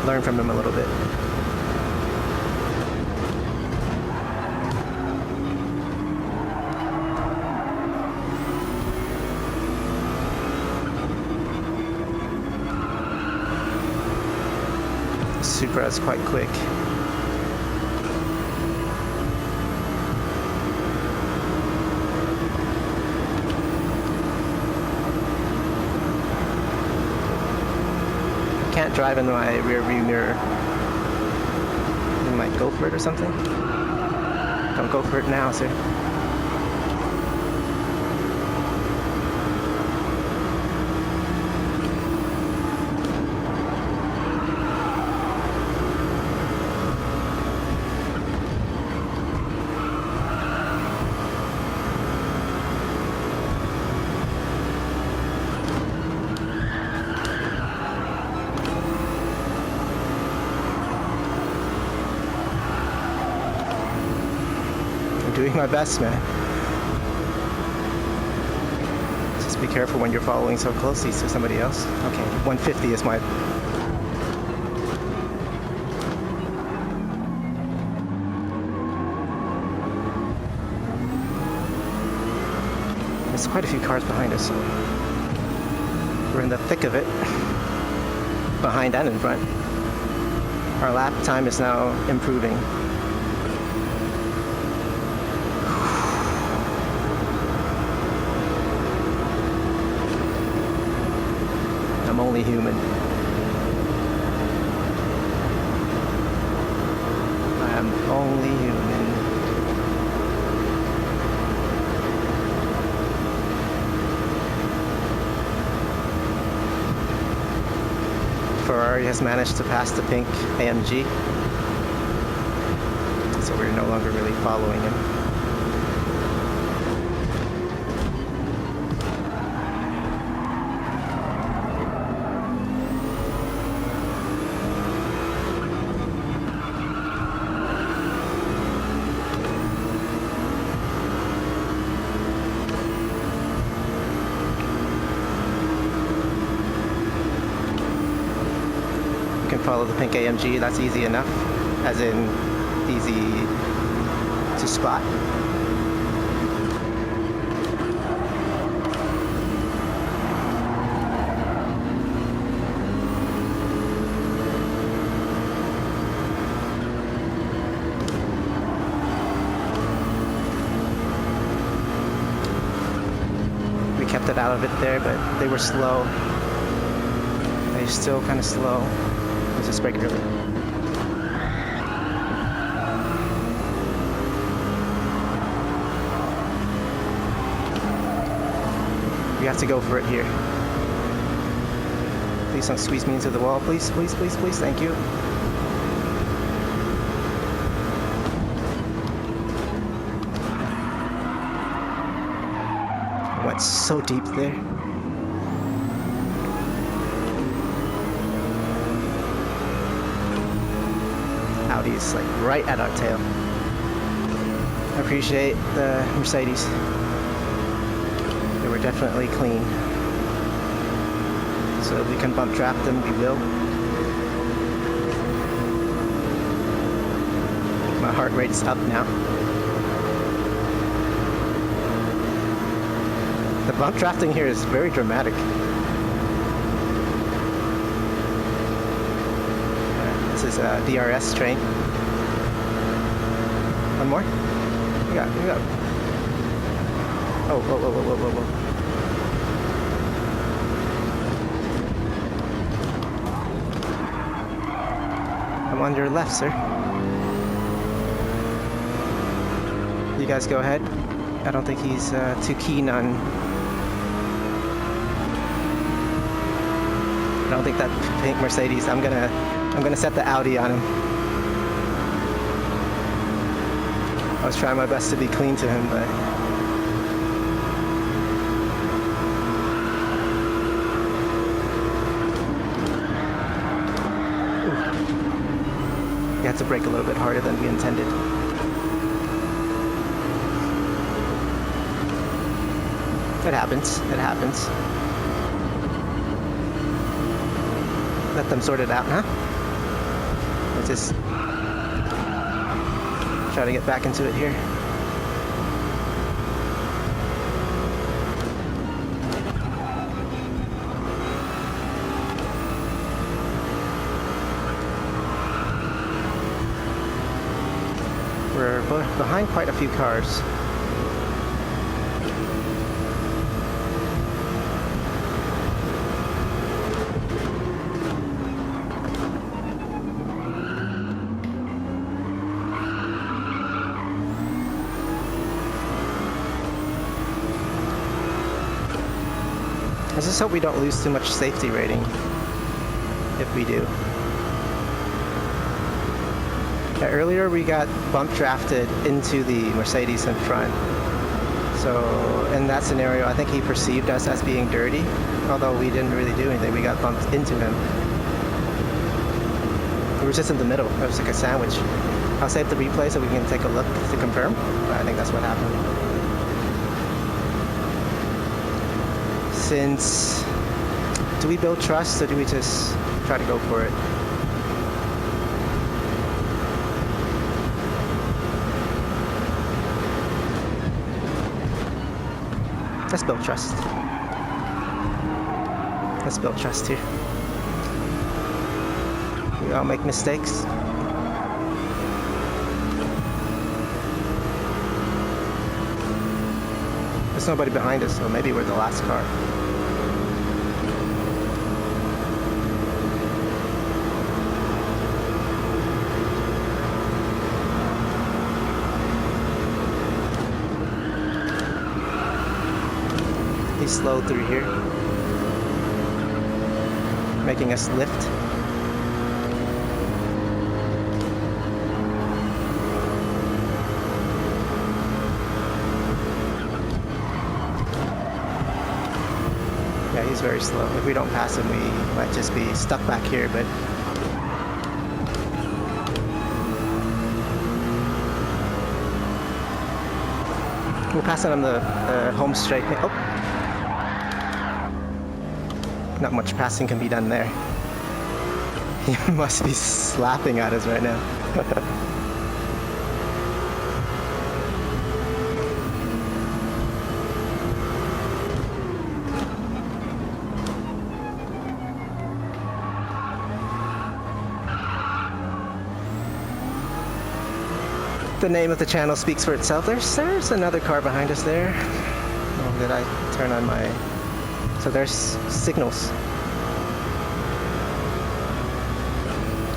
Speaker 1: Learn from him a little bit. for us quite quick. I can't drive in my rear view mirror. You might go for it or something? Don't go for it now, sir. Doing my best, man. Just be careful when you're following so closely to somebody else. Okay, 150 is my... There's quite a few cars behind us, so we're in the thick of it. Behind and in front. Our lap time is now improving. I'm only human. I am only human. Ferrari has managed to pass the pink AMG, so we're no longer really following him. Follow the pink AMG, that's easy enough, as in easy to spot. We kept it out of it there, but they were slow. They're still kind of slow. This brake early. We have to go for it here. Please don't squeeze me into the wall. Please, please, please, please. Thank you. I went so deep there. Audi's like right at our tail. I appreciate the Mercedes. They were definitely clean. So if we can bump trap them, we will. My heart rate's up now. The bump drafting here is very dramatic. This is a DRS train. One more? You got. Oh, whoa, whoa, whoa, whoa, whoa, whoa. I'm on your left, sir. You guys go ahead. I don't think he's too keen on... I don't think that pink Mercedes, I'm gonna set the Audi on him. I was trying my best to be clean to him, but... We had to brake a little bit harder than we intended. It happens. It happens. Let them sort it out, huh? Let's just try to get back into it here. We're behind quite a few cars. I just hope we don't lose too much safety rating, if we do. Yeah, earlier we got bump drafted into the Mercedes in front. So in that scenario, I think he perceived us as being dirty, although we didn't really do anything. We got bumped into him. We were just in the middle. It was like a sandwich. I'll save the replay so we can take a look to confirm, but I think that's what happened. Since, do we build trust or do we just try to go for it? Let's build trust. Let's build trust here. We all make mistakes. There's nobody behind us, so maybe we're the last car. He's slowed through here, making us lift. Yeah, he's very slow. If we don't pass him, we might just be stuck back here, but we'll pass it on the home straight. Oh! Not much passing can be done there. He must be slapping at us right now. The name of the channel speaks for itself. There's another car behind us there. Oh, did I turn on my... So there's signals.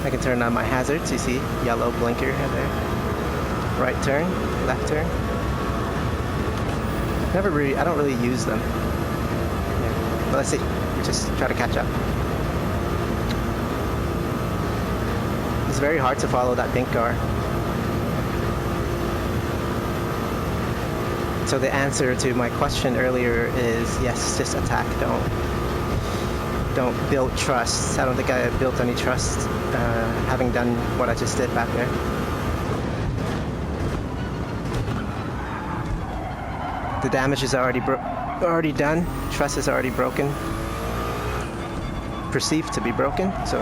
Speaker 1: I can turn on my hazards. You see yellow blinker there. Right turn, left turn. I don't really use them. Yeah. But let's see. Just try to catch up. It's very hard to follow that pink car. So the answer to my question earlier is yes, just attack. Don't build trust. I don't think I built any trust having done what I just did back there. The damage is already done. Trust is already broken. Perceived to be broken. So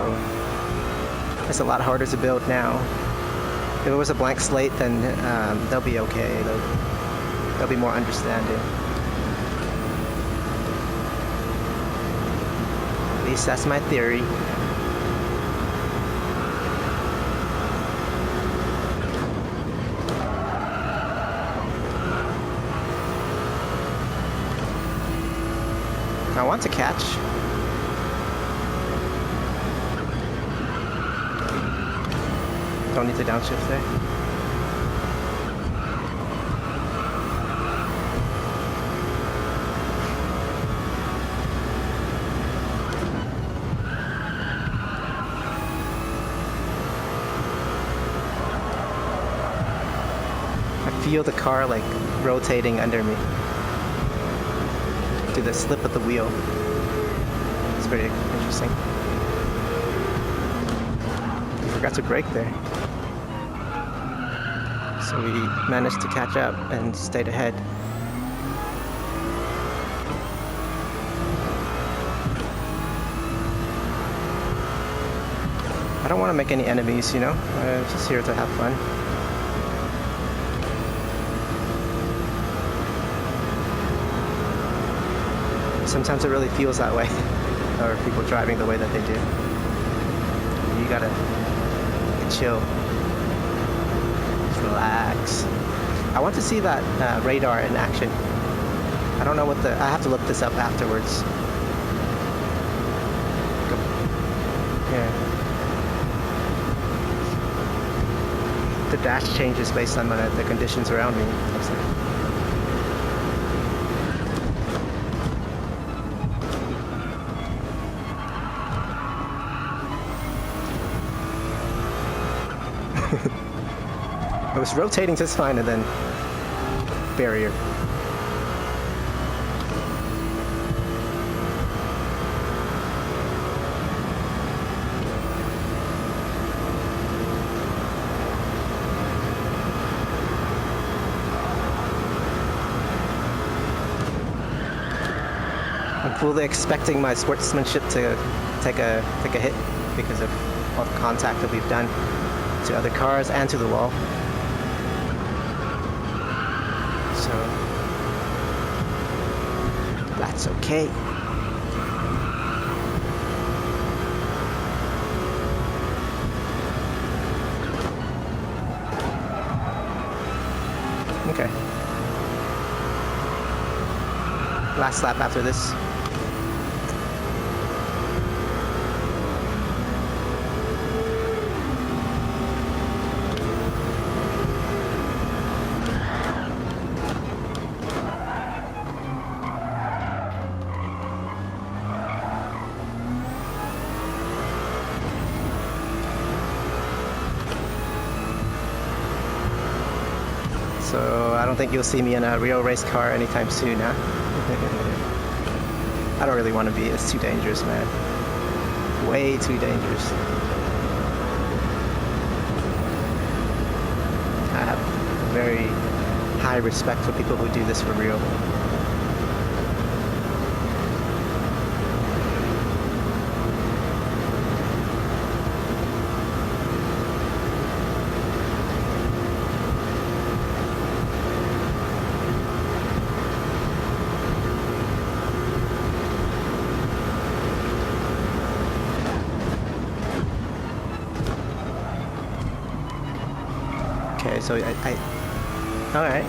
Speaker 1: it's a lot harder to build now. If it was a blank slate, then they'll be okay. They'll be more understanding. At least that's my theory. I want to catch. Don't need to downshift there. Feel the car like rotating under me to the slip of the wheel. It's very interesting. I forgot to brake there, so we managed to catch up and stayed ahead. I don't want to make any enemies, you know. I'm just here to have fun. Sometimes it really feels that way, or people driving the way that they do. You gotta chill. So relax. I want to see that radar in action. I don't know what I have to look this up afterwards. Yeah. The dash changes based on the conditions around me. Looks like. I was rotating just fine and then barrier. I'm fully expecting my sportsmanship to take a hit because of all the contact that we've done to other cars and to the wall. So that's okay. Okay. Last lap after this. So I don't think you'll see me in a real race car anytime soon, huh? I don't really want to be. It's too dangerous, man. Way too dangerous. I have very high respect for people who do this for real. Okay, so alright.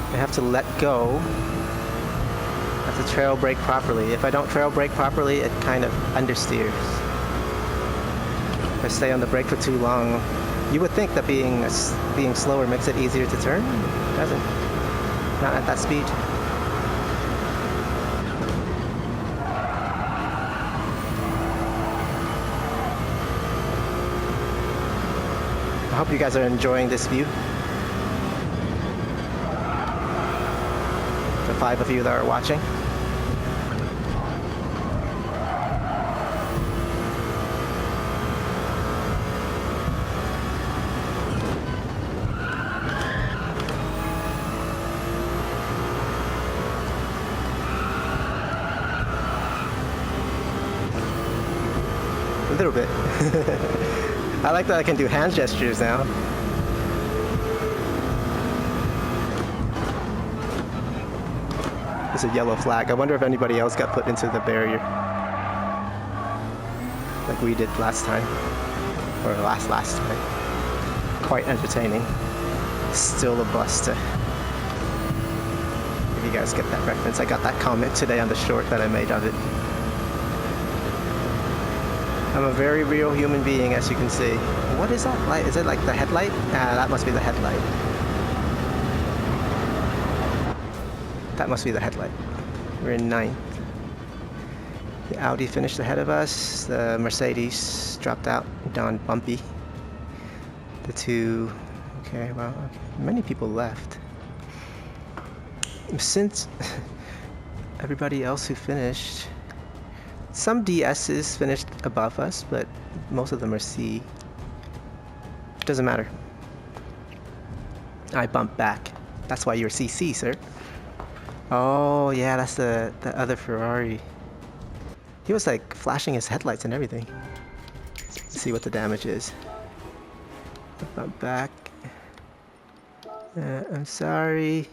Speaker 1: I have to let go. I have to trail brake properly. If I don't trail brake properly, it kind of understeers. If I stay on the brake for too long, you would think that being slower makes it easier to turn. It doesn't. Not at that speed. I hope you guys are enjoying this view. The 5 of you that are watching. A little bit. I like that I can do hand gestures now. There's a yellow flag. I wonder if anybody else got put into the barrier. Like we did last time. Or last time. Quite entertaining. Still a bust to... If you guys get that reference. I got that comment today on the short that I made of it. I'm a very real human being, as you can see. What is that light? Is it like the headlight? Ah, that must be the headlight. That must be the headlight. We're in 9th. The Audi finished ahead of us. The Mercedes dropped out, down bumpy. The two... Okay, well, many people left. Since everybody else who finished... Some DSs finished above us, but most of them are C. Doesn't matter. I bumped back. That's why you're CC, sir. Oh, yeah, that's the other Ferrari. He was like flashing his headlights and everything. Let's see what the damage is. I bumped back. I'm sorry.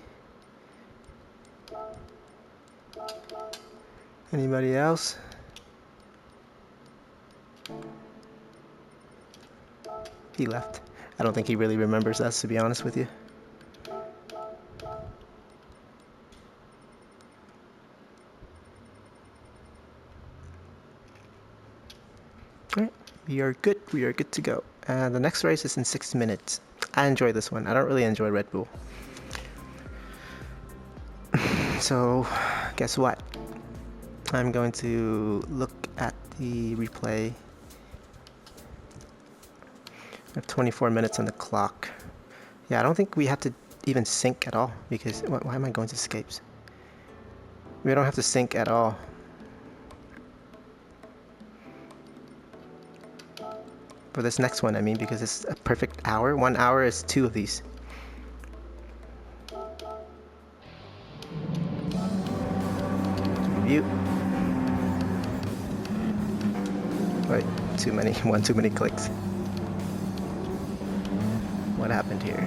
Speaker 1: Anybody else? He left. I don't think he really remembers us, to be honest with you. Alright, we are good. We are good to go. The next race is in 6 minutes. I enjoy this one. I don't really enjoy Red Bull. So, guess what? I'm going to look at the replay. I have 24 minutes on the clock. Yeah, I don't think we have to even sync at all, because why am I going to escapes? We don't have to sync at all. For this next one, I mean, because it's a perfect hour. 1 hour is 2 of these. Review. Wait, too many. One too many clicks. What happened here?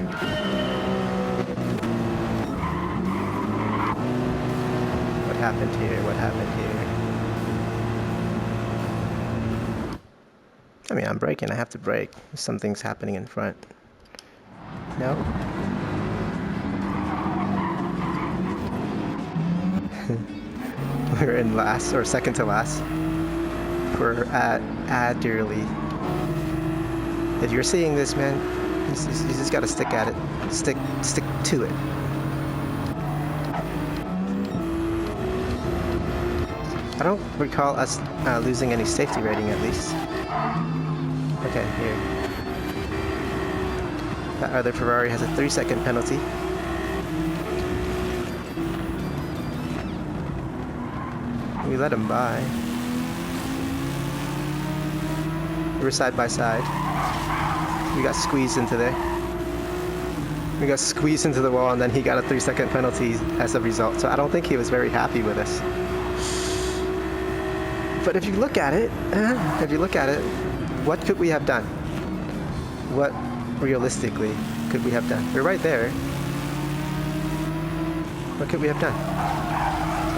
Speaker 1: What happened here? What happened here? I mean, I'm braking. I have to brake. Something's happening in front. No? We're in last, or second to last. We're at Adderley. If you're seeing this, man, you just gotta stick at it. Stick to it. I don't recall us losing any safety rating, at least. Okay, here. That other Ferrari has a 3-second penalty. We let him by. We were side by side. We got squeezed into there. We got squeezed into the wall, and then he got a 3-second penalty as a result. So I don't think he was very happy with us. But if you look at it, what could we have done? What realistically could we have done? We're right there. What could we have done?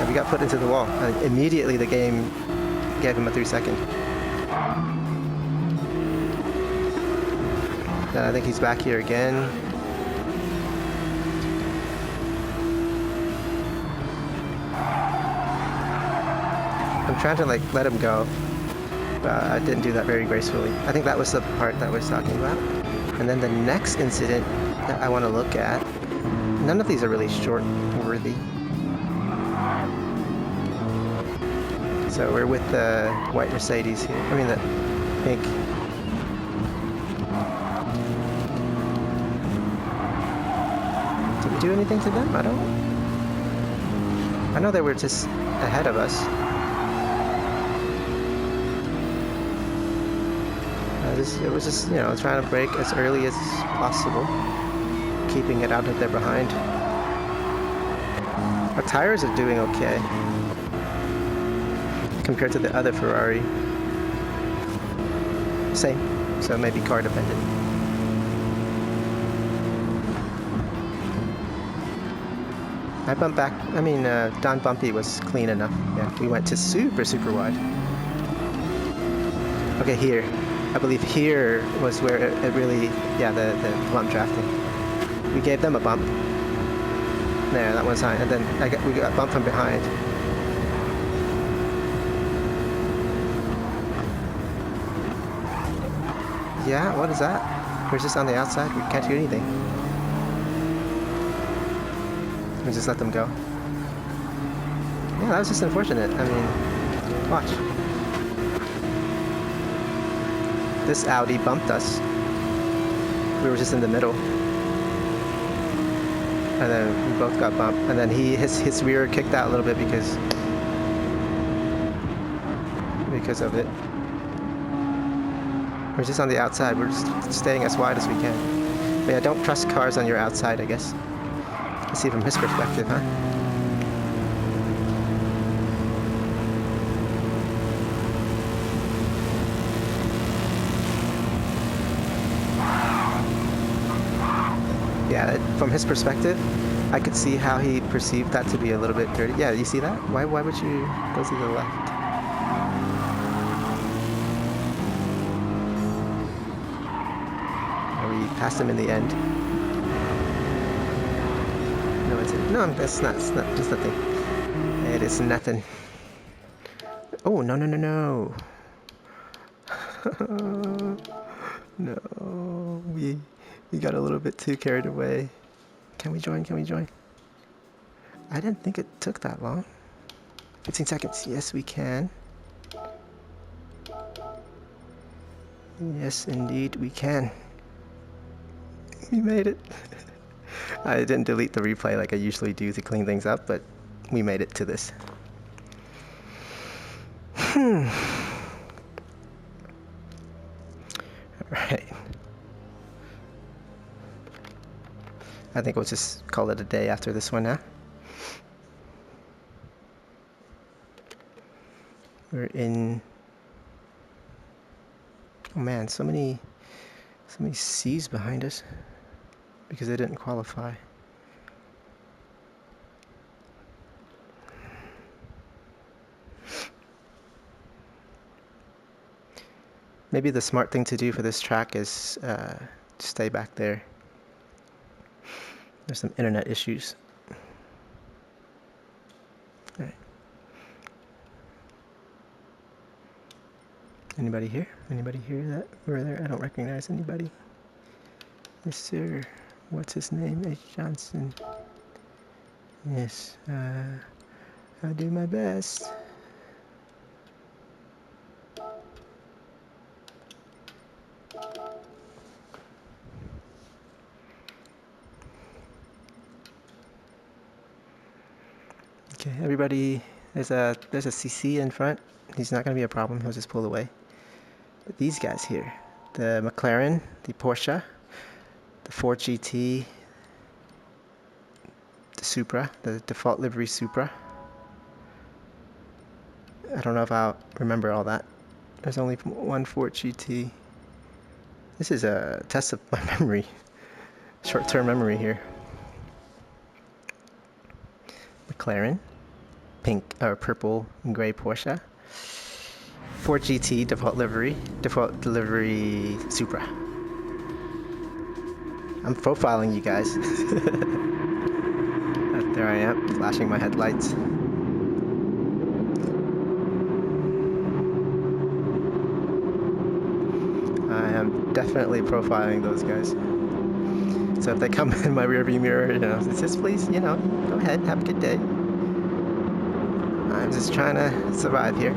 Speaker 1: And we got put into the wall. And immediately the game gave him a 3-second. Then I think he's back here again. I'm trying to let him go. I didn't do that very gracefully. I think that was the part that I was talking about. And then the next incident that I want to look at, none of these are really short-worthy. So we're with the white Mercedes here. I mean the pink. Did we do anything to them? I know they were just ahead of us. It was just, you know, trying to brake as early as possible, keeping it out of their behind. Our tires are doing okay compared to the other Ferrari. Same, so maybe car dependent. I bumped back. I mean, Don Bumpy was clean enough. Yeah, we went to super wide. Okay, here. I believe here was where it really, yeah, the bump drafting. We gave them a bump. There, that one's high, and then we got bumped from behind. Yeah, what is that? We're just on the outside. We can't do anything. We just let them go. Yeah, that was just unfortunate. I mean, watch. This Audi bumped us. We were just in the middle. And then we both got bumped. And then his rear kicked out a little bit because of it. We're just on the outside. We're just staying as wide as we can. But yeah, don't trust cars on your outside, I guess. Let's see from his perspective, huh? Yeah, from his perspective, I could see how he perceived that to be a little bit dirty. Yeah, you see that? Why would you go to the left? we passed him in the end. No, it's no, that's not. It's not. It's nothing. It is nothing. Oh no no no no! No, we got a little bit too carried away. Can we join? Can we join? I didn't think it took that long. 15 seconds. Yes, we can. Yes, indeed, we can. We made it. I didn't delete the replay like I usually do to clean things up, but we made it to this. Alright. I think we'll just call it a day after this one now. We're in... Oh man, so many C's behind us because they didn't qualify. Maybe the smart thing to do for this track is stay back there. There's some internet issues. All right. Anybody here? Anybody here that were there? I don't recognize anybody. Mr. What's his name? H. Johnson. Yes. I'll do my best. Okay, everybody, there's a CC in front. He's not going to be a problem. He'll just pull away. But these guys here, the McLaren, the Porsche, the Ford GT, the Supra, the default livery Supra. I don't know if I'll remember all that. There's only one Ford GT. This is a test of my memory, short-term memory here. McLaren, pink or purple and gray Porsche. Ford GT default delivery Supra. I'm profiling you guys. There I am, flashing my headlights. I am definitely profiling those guys. So if they come in my rearview mirror, you know, it says please, you know, go ahead, have a good day. I'm just trying to survive here.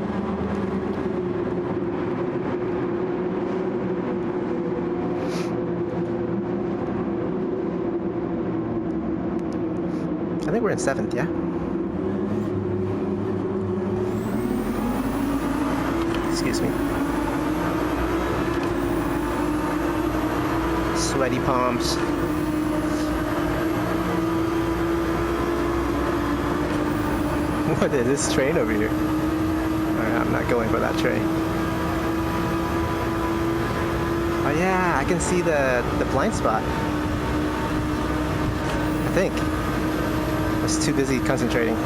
Speaker 1: I think we're in 7th, yeah? Excuse me. Sweaty palms. What is this train over here? Alright, I'm not going for that train. Oh yeah, I can see the blind spot. I think. I was too busy concentrating.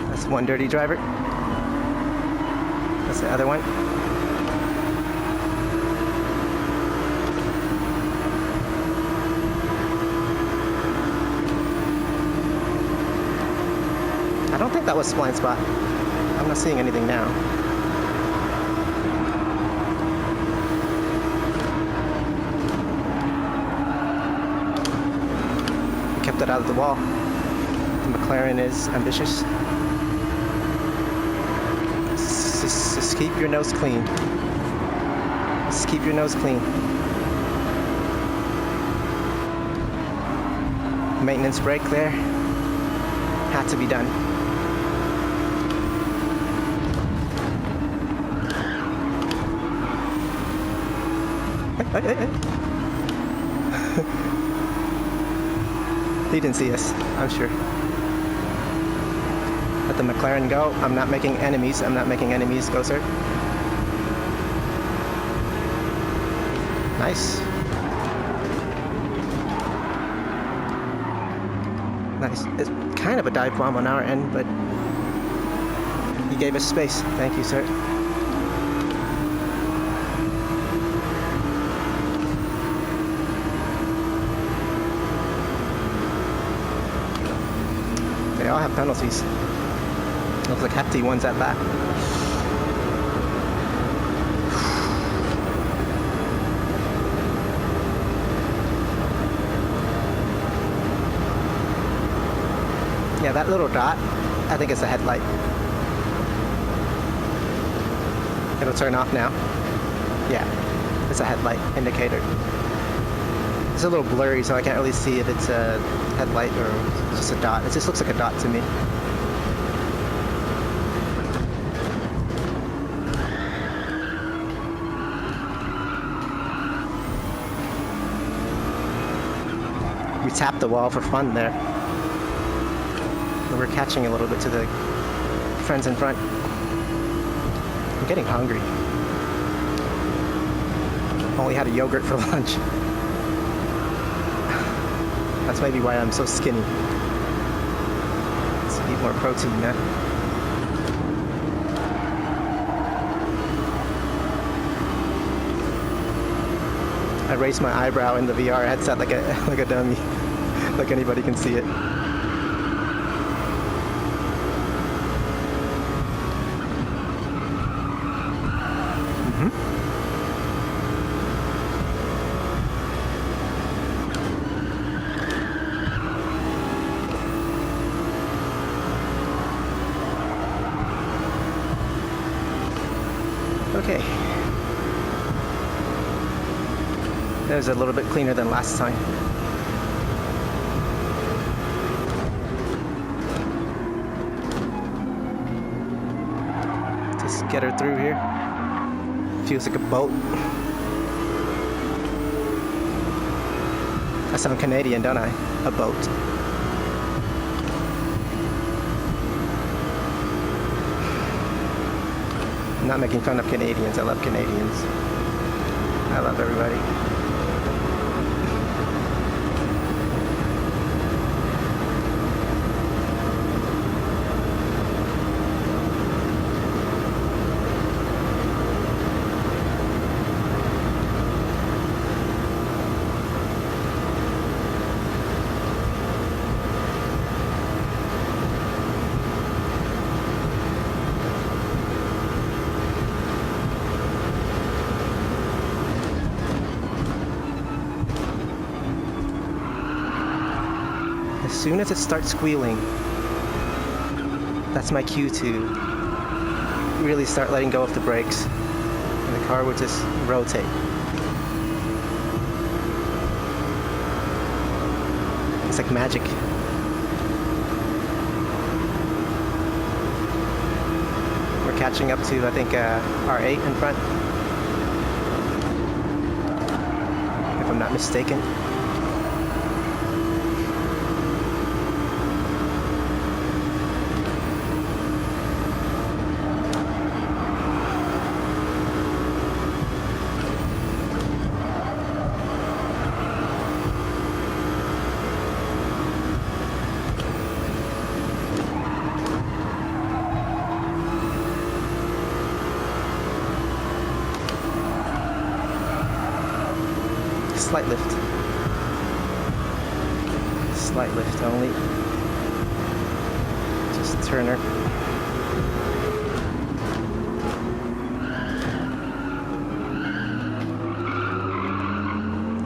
Speaker 1: That's one dirty driver. That's the other one. I don't think that was blind spot. I'm not seeing anything now. We kept it out of the wall. The McLaren is ambitious. Just keep your nose clean. Just keep your nose clean. Maintenance brake there. Had to be done. He didn't see us, I'm sure. Let the McLaren go. I'm not making enemies. I'm not making enemies. Go, sir. Nice. Nice. It's kind of a dive bomb on our end, but he gave us space. Thank you, sir. They all have penalties. Looks like hefty ones at that. Yeah, that little dot, I think it's a headlight. It'll turn off now. Yeah, it's a headlight indicator. It's a little blurry, so I can't really see if it's a headlight or just a dot. It just looks like a dot to me. We tapped the wall for fun there. We're catching a little bit to the friends in front. I'm getting hungry. Only had a yogurt for lunch. That's maybe why I'm so skinny. Let's eat more protein, man. I raised my eyebrow in the VR headset like a dummy. Like anybody can see it. Okay. That was a little bit cleaner than last time. Just get her through here. Feels like a boat. I sound Canadian, don't I? A boat. I'm not making fun of Canadians. I love Canadians. I love everybody. As soon as it starts squealing, that's my cue to really start letting go of the brakes, and the car will just rotate. It's like magic. We're catching up to, I think, R8 in front, if I'm not mistaken. Slight lift. Slight lift only. Just turn her.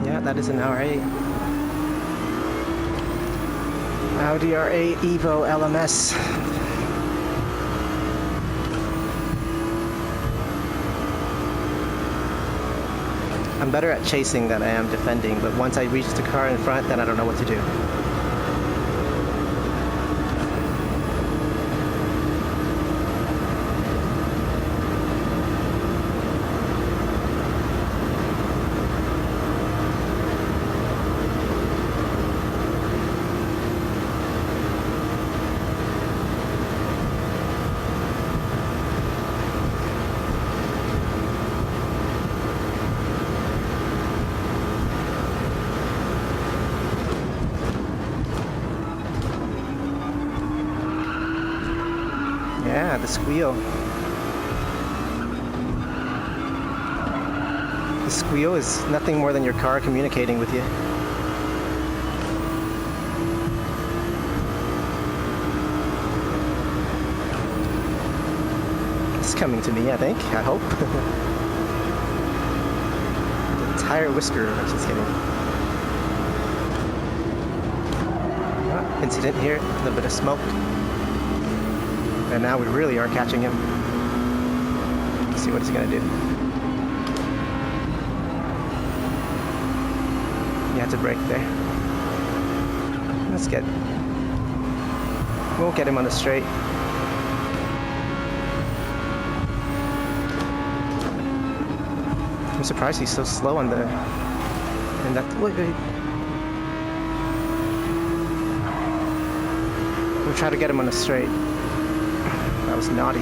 Speaker 1: Yeah, that is an R8. Audi R8 Evo LMS. I'm better at chasing than I am defending, but once I reach the car in front, then I don't know what to do. Yeah, the squeal. The squeal is nothing more than your car communicating with you. It's coming to me, I think. I hope. The tire whisker. I'm just kidding. Incident here. A little bit of smoke. And now we really are catching him. Let's see what he's gonna do. You have to brake there. That's good. We won't get him on the straight. I'm surprised he's so slow on the. And that. Wait. We'll try to get him on the straight. That was naughty.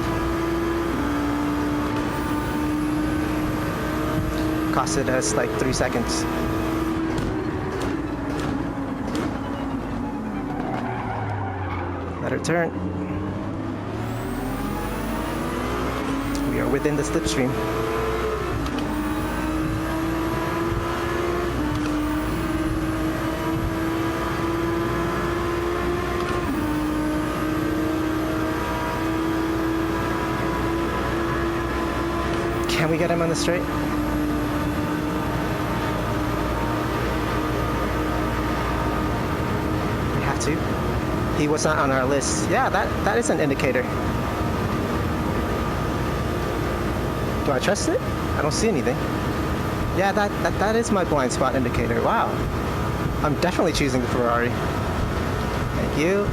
Speaker 1: Costed us like 3 seconds. Let her turn. We are within the slipstream. Can we get him on the straight? We have to. He was not on our list. Yeah, that is an indicator. Do I trust it? I don't see anything. Yeah, that is my blind spot indicator. Wow. I'm definitely choosing the Ferrari. Thank you.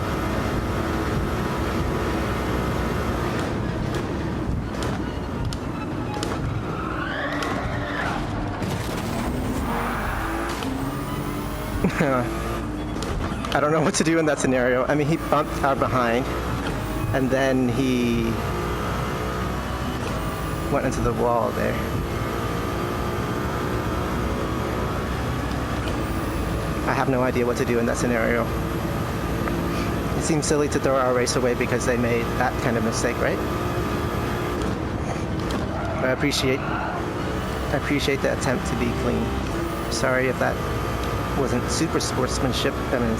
Speaker 1: I don't know what to do in that scenario. I mean, he bumped our behind, and then he went into the wall there. I have no idea what to do in that scenario. It seems silly to throw our race away because they made that kind of mistake, right? But I appreciate the attempt to be clean. Sorry if that wasn't super sportsmanship. I mean,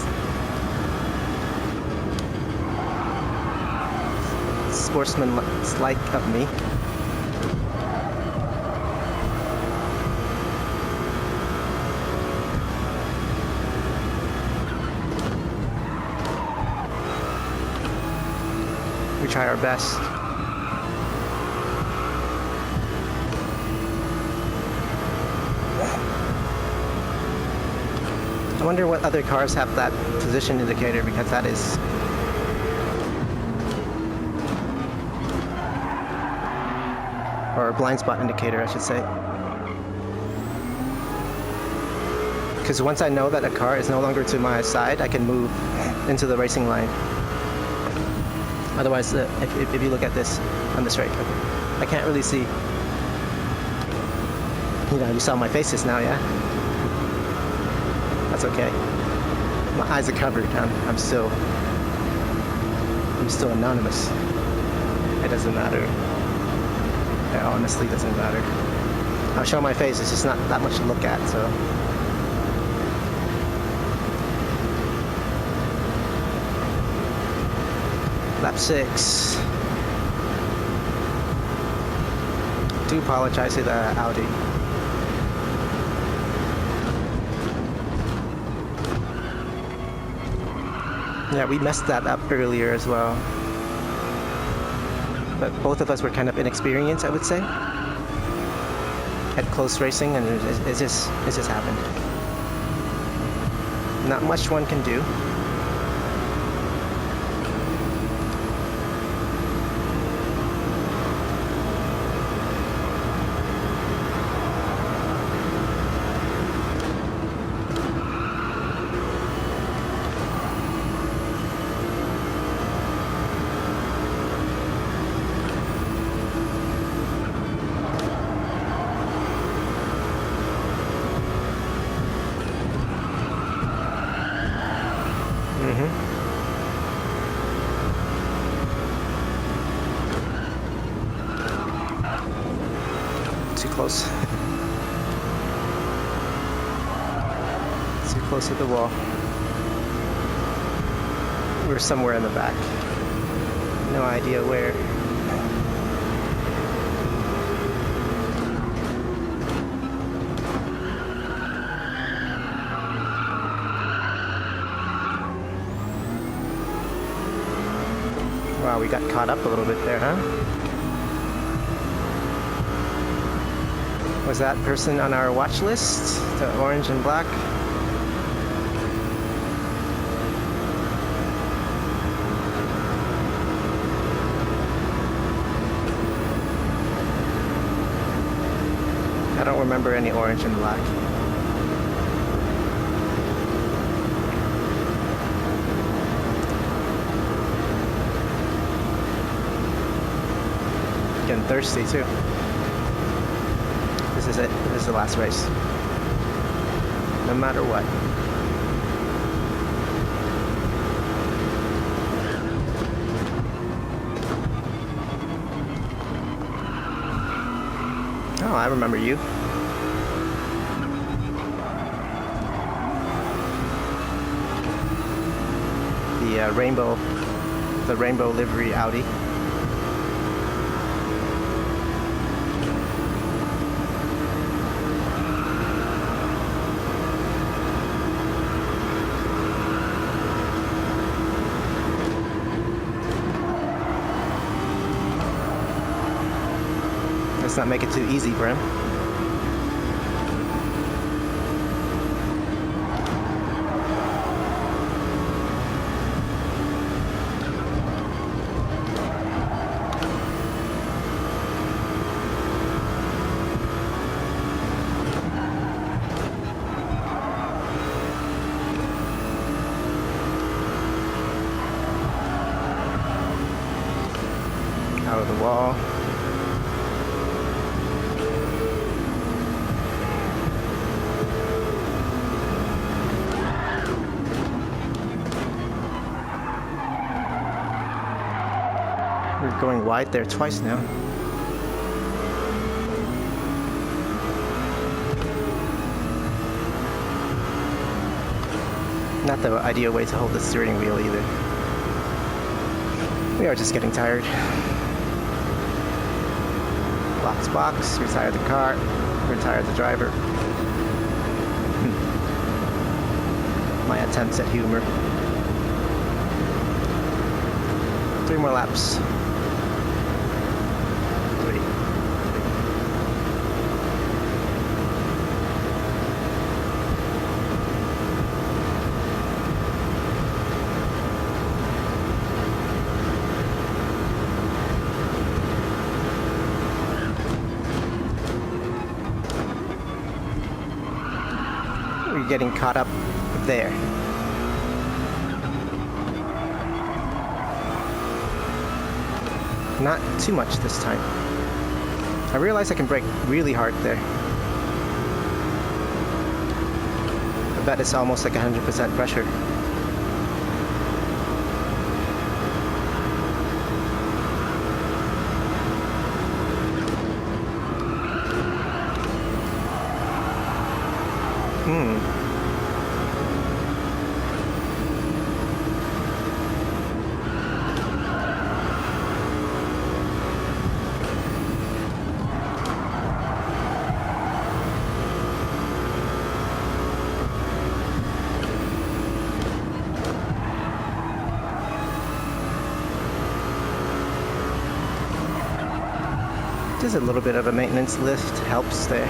Speaker 1: sportsman-like of me. We try our best. I wonder what other cars have that position indicator, because that is or blind spot indicator, I should say. Because once I know that a car is no longer to my side, I can move into the racing line. Otherwise, if you look at this on the straight, okay, I can't really see. You know, you saw my face just now, yeah? That's okay. My eyes are covered. I'm still anonymous. It doesn't matter. It honestly doesn't matter. I'll show my face. It's just not that much to look at. So. Lap 6. Do apologize to the Audi. Yeah, we messed that up earlier as well. But both of us were kind of inexperienced, I would say, at close racing, and it just happened. Not much one can do. close. Too close to the wall. We're somewhere in the back. No idea where. Wow, we got caught up a little bit there, huh? Was that person on our watch list? The orange and black? I don't remember any orange and black. Getting thirsty too. This is it. This is the last race. No matter what. Oh, I remember you. The rainbow livery Audi. Let's not make it too easy, Brim. Out of the wall. We're going wide there twice now. Not the ideal way to hold the steering wheel either. We are just getting tired. Box, retire the car, retire the driver. My attempts at humor. 3 more laps. 3. We're getting caught up there. Not too much this time. I realize I can brake really hard there. I bet it's almost like 100% pressure. Just a little bit of a maintenance lift helps there.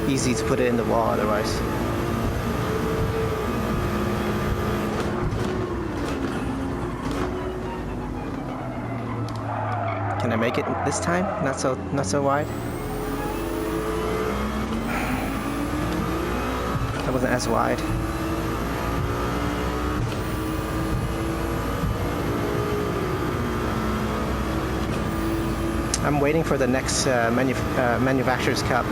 Speaker 1: Easy to put it in the wall otherwise. Can I make it this time? Not so wide. That wasn't as wide. I'm waiting for the next manufacturer's cup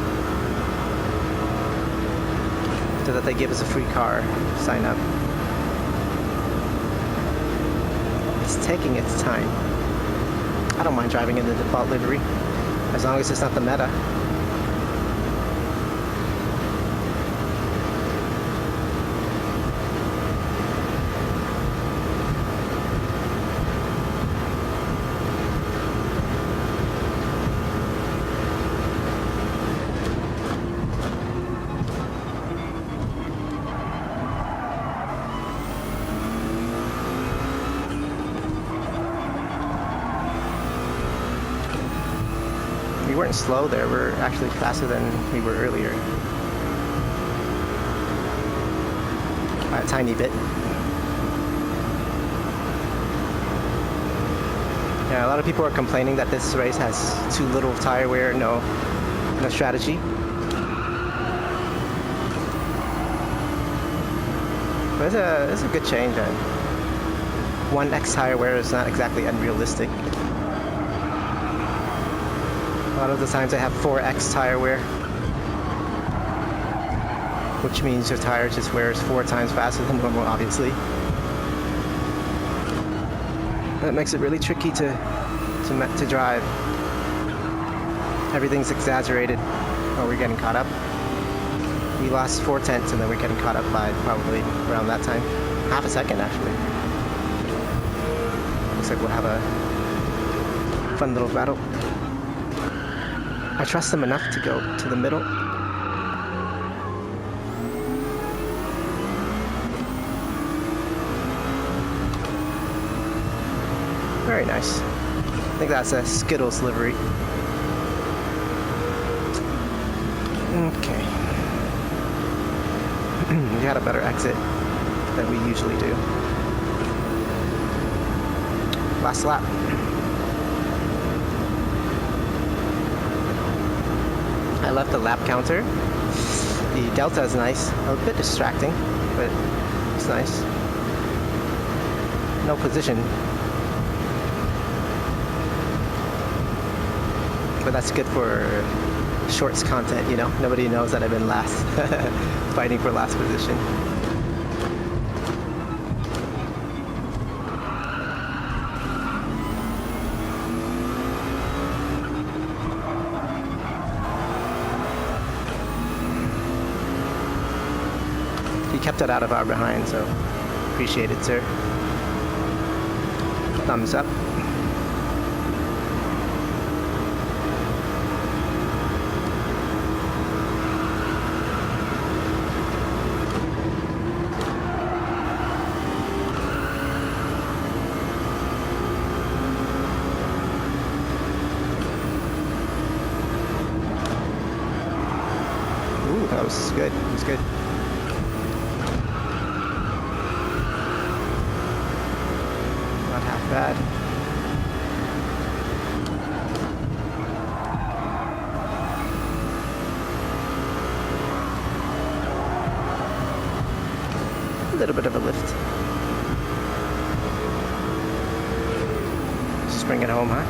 Speaker 1: so that they give us a free car sign up. It's taking its time. I don't mind driving in the default livery. As long as it's not the meta. We weren't slow there, we're actually faster than we were earlier. By a tiny bit. Yeah, a lot of people are complaining that this race has too little tire wear, no strategy. But it's a good change. 1x tire wear is not exactly unrealistic. A lot of the times I have 4x tire wear, which means your tire just wears 4 times faster than normal, obviously. That makes it really tricky to drive. Everything's exaggerated. Oh, we're getting caught up. We lost 4/10 and then we're getting caught up by probably around that time. Half a second, actually. Looks like we'll have a fun little battle. I trust them enough to go to the middle. Very nice. I think that's a Skittles livery. Okay. We had a better exit than we usually do. Last lap. I left the lap counter. The delta is nice. A bit distracting, but it's nice. No position. But that's good for shorts content, you know? Nobody knows that I've been last, fighting for last position. He kept it out of our behind, so appreciate it, sir. Thumbs up. Ooh, that was good. It was good. Not half bad. A little bit of a lift. Just bring it home, huh?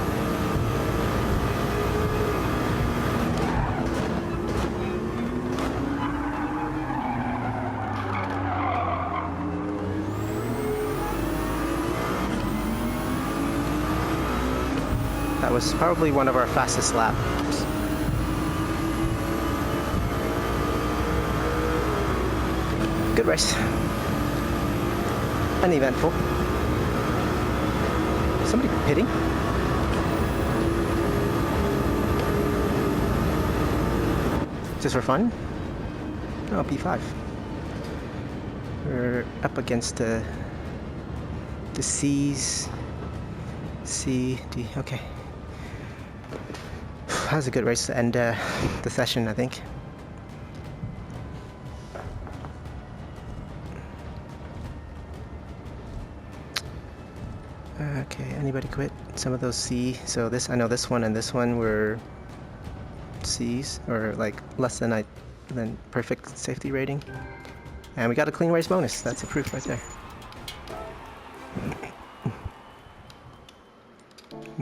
Speaker 1: That was probably one of our fastest laps. Good race. Uneventful. Somebody pitting? Just for fun? Oh, P5. We're up against the C's. C, D, okay. That was a good race to end the session, I think. Okay, anybody quit? Some of those C. So this, I know this one and this one were C's, or like less than perfect safety rating. And we got a clean race bonus. That's a proof right there.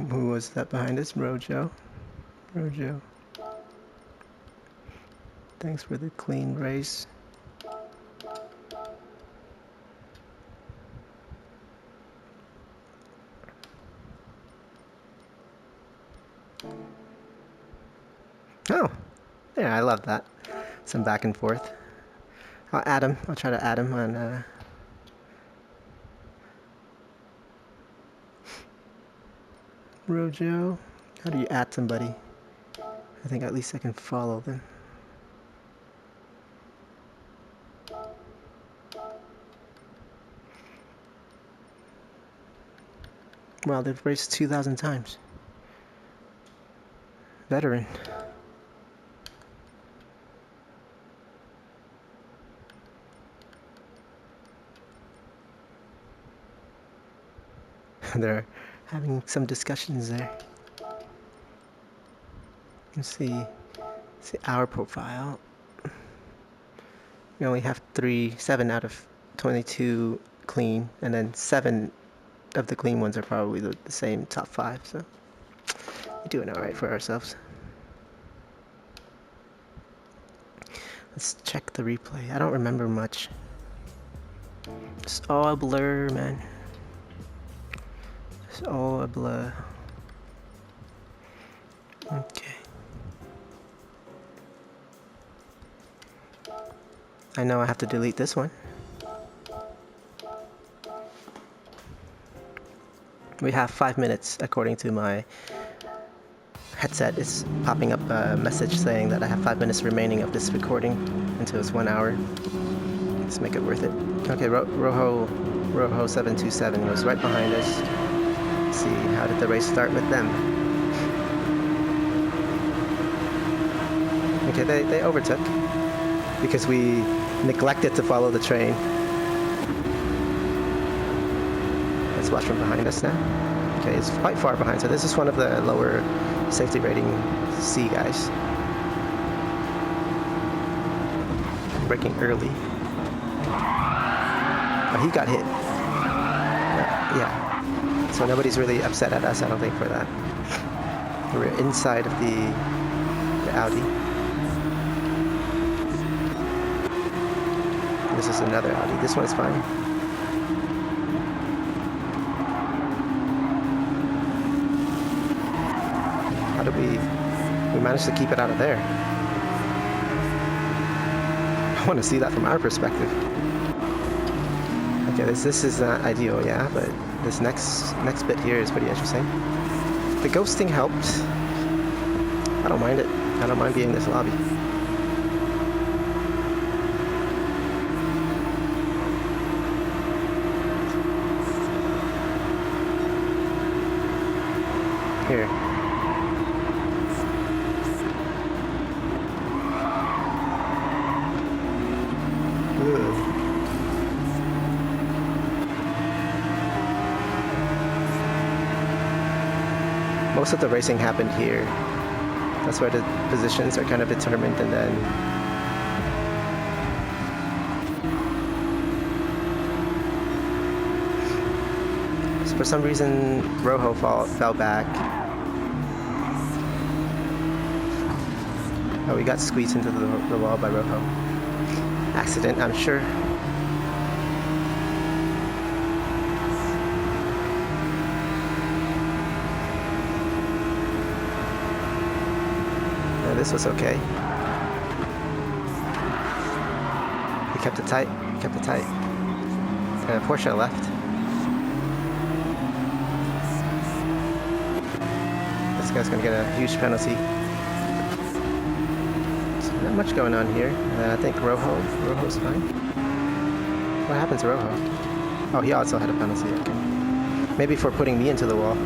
Speaker 1: Who was that behind us? Rojo. Rojo. Thanks for the clean race. I love that. Some back and forth. I'll add him. I'll try to add him on Rojo. How do you add somebody? I think at least I can follow them. Wow, they've raced 2,000 times. Veteran. They're having some discussions there. Let's see our profile. We only have 7 out of 22 clean, and then 7 of the clean ones are probably the same top 5, so we're doing alright for ourselves. Let's check the replay. I don't remember much. It's all a blur, man. It's all a blur. Okay. I know I have to delete this one. We have 5 minutes according to my headset. It's popping up a message saying that I have 5 minutes remaining of this recording until it's 1 hour. Let's make it worth it. Okay, Rojo 727 was right behind us. Let's see, how did the race start with them? Okay, they overtook because we neglected to follow the train. Let's watch from behind us now. Okay, it's quite far behind, so this is one of the lower safety rating C guys. Braking early. Oh, he got hit. Yeah. So nobody's really upset at us, I don't think, for that. We're inside of the Audi. This is another Audi. This one's fine. How did we managed to keep it out of there? I want to see that from our perspective. Okay, this is not ideal, yeah, but this next bit here is pretty interesting. The ghosting helped. I don't mind it. I don't mind being in this lobby. Here. Most of the racing happened here. That's where the positions are kind of determined, and then so for some reason Rojo fell back. Oh, we got squeezed into the wall by Rojo. Accident, I'm sure. This was okay. We kept it tight. And Porsche left. This guy's gonna get a huge penalty. So not much going on here. I think Rojo's fine. What happened to Rojo? Oh, he also had a penalty. Okay. Maybe for putting me into the wall.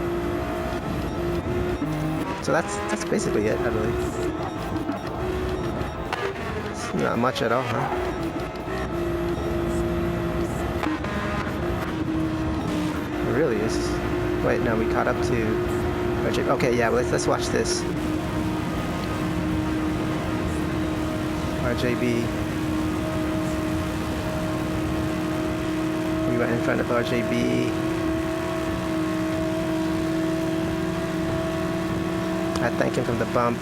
Speaker 1: So that's basically it, I believe. It's not much at all, huh? It really is. Wait, no, we caught up to RJB. Okay, yeah, let's watch this. RJB. We went in front of RJB. I thank him from the bump.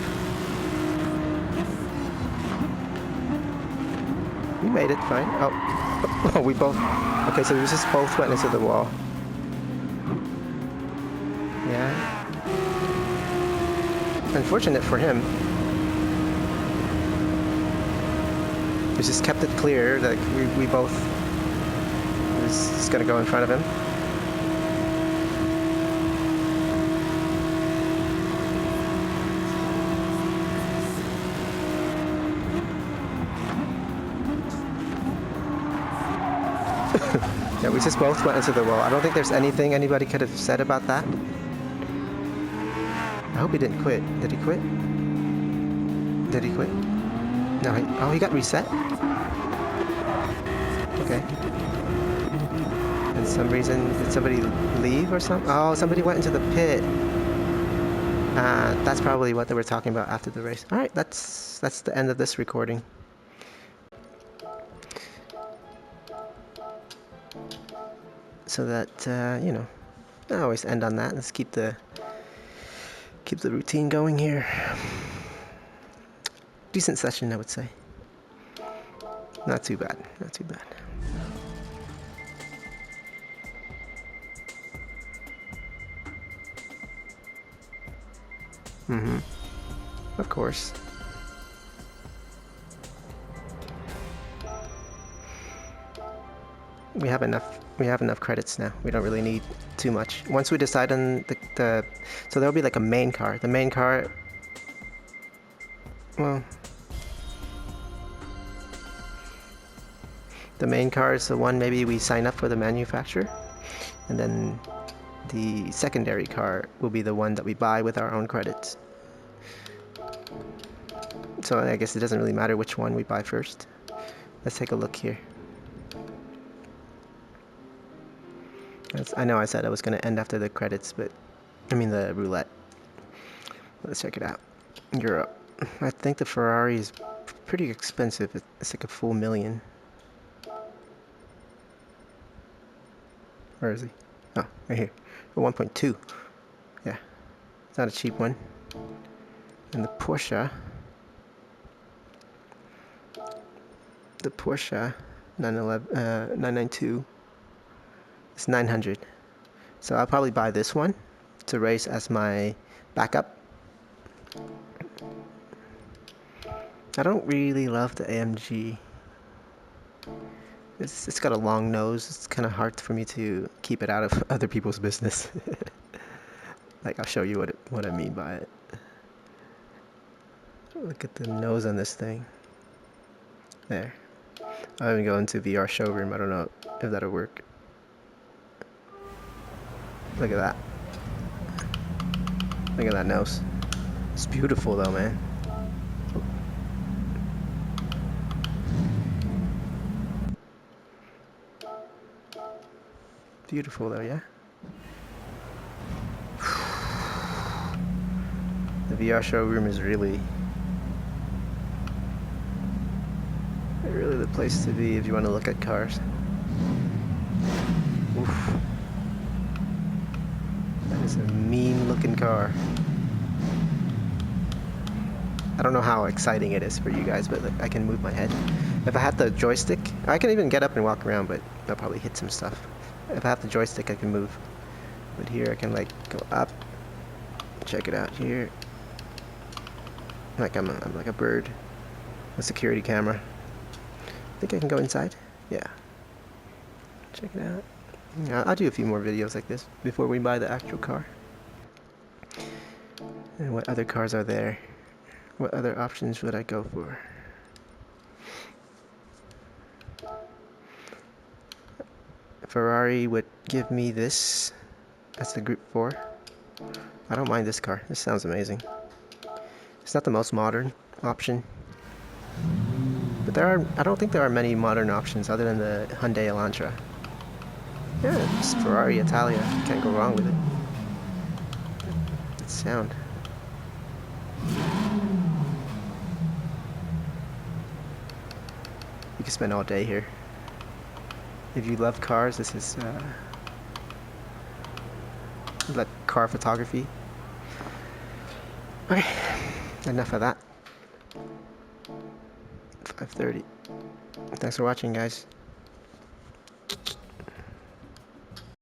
Speaker 1: We made it fine. Oh, we both. Okay, so we just both went into the wall. Yeah. Unfortunate for him. We just kept it clear that we both was just gonna go in front of him. Yeah, we just both went into the wall. I don't think there's anything anybody could have said about that. I hope he didn't quit. Did he quit? Did he quit? No, he got reset? Okay. And some reason, did somebody leave or something? Oh, somebody went into the pit. That's probably what they were talking about after the race. Alright, that's the end of this recording. So that, you know, I always end on that. Let's keep the routine going here. Decent session, I would say. Not too bad, not too bad. Of course. We have enough credits now. We don't really need too much. Once we decide on the so there'll be like a main car. The main car, well, the main car is the one maybe we sign up for the manufacturer, and then the secondary car will be the one that we buy with our own credits. So I guess it doesn't really matter which one we buy first. Let's take a look here. I know I said I was going to end after the credits, but I mean the roulette. Let's check it out. Europe. I think the Ferrari is pretty expensive. It's like a full million. Where is he? Oh, right here. 1.2. Yeah. It's not a cheap one. And the Porsche 992 is 900. So I'll probably buy this one to race as my backup. I don't really love the AMG. It's got a long nose. It's kind of hard for me to keep it out of other people's business. Like, I'll show you what I mean by it. Look at the nose on this thing. There. I'll even go into VR showroom. I don't know if that'll work. Look at that. Look at that nose. It's beautiful though, man. Beautiful though, yeah? The VR showroom is really the place to be if you want to look at cars. Oof. That is a mean looking car. I don't know how exciting it is for you guys, but like, I can move my head. If I had the joystick, I can even get up and walk around, but I'll probably hit some stuff. If I have the joystick, I can move. But here I can like go up. Check it out here. Like I'm like a bird. A security camera. I think I can go inside. Yeah. Check it out. Yeah, I'll do a few more videos like this before we buy the actual car. And what other cars are there? What other options would I go for? Ferrari would give me this. That's the Group 4. I don't mind this car. This sounds amazing. It's not the most modern option. But I don't think there are many modern options other than the Hyundai Elantra. Yeah, it's Ferrari Italia. Can't go wrong with it. It's sound. You can spend all day here. If you love cars, this is like car photography. Okay, enough of that. 5:30. Thanks for watching, guys.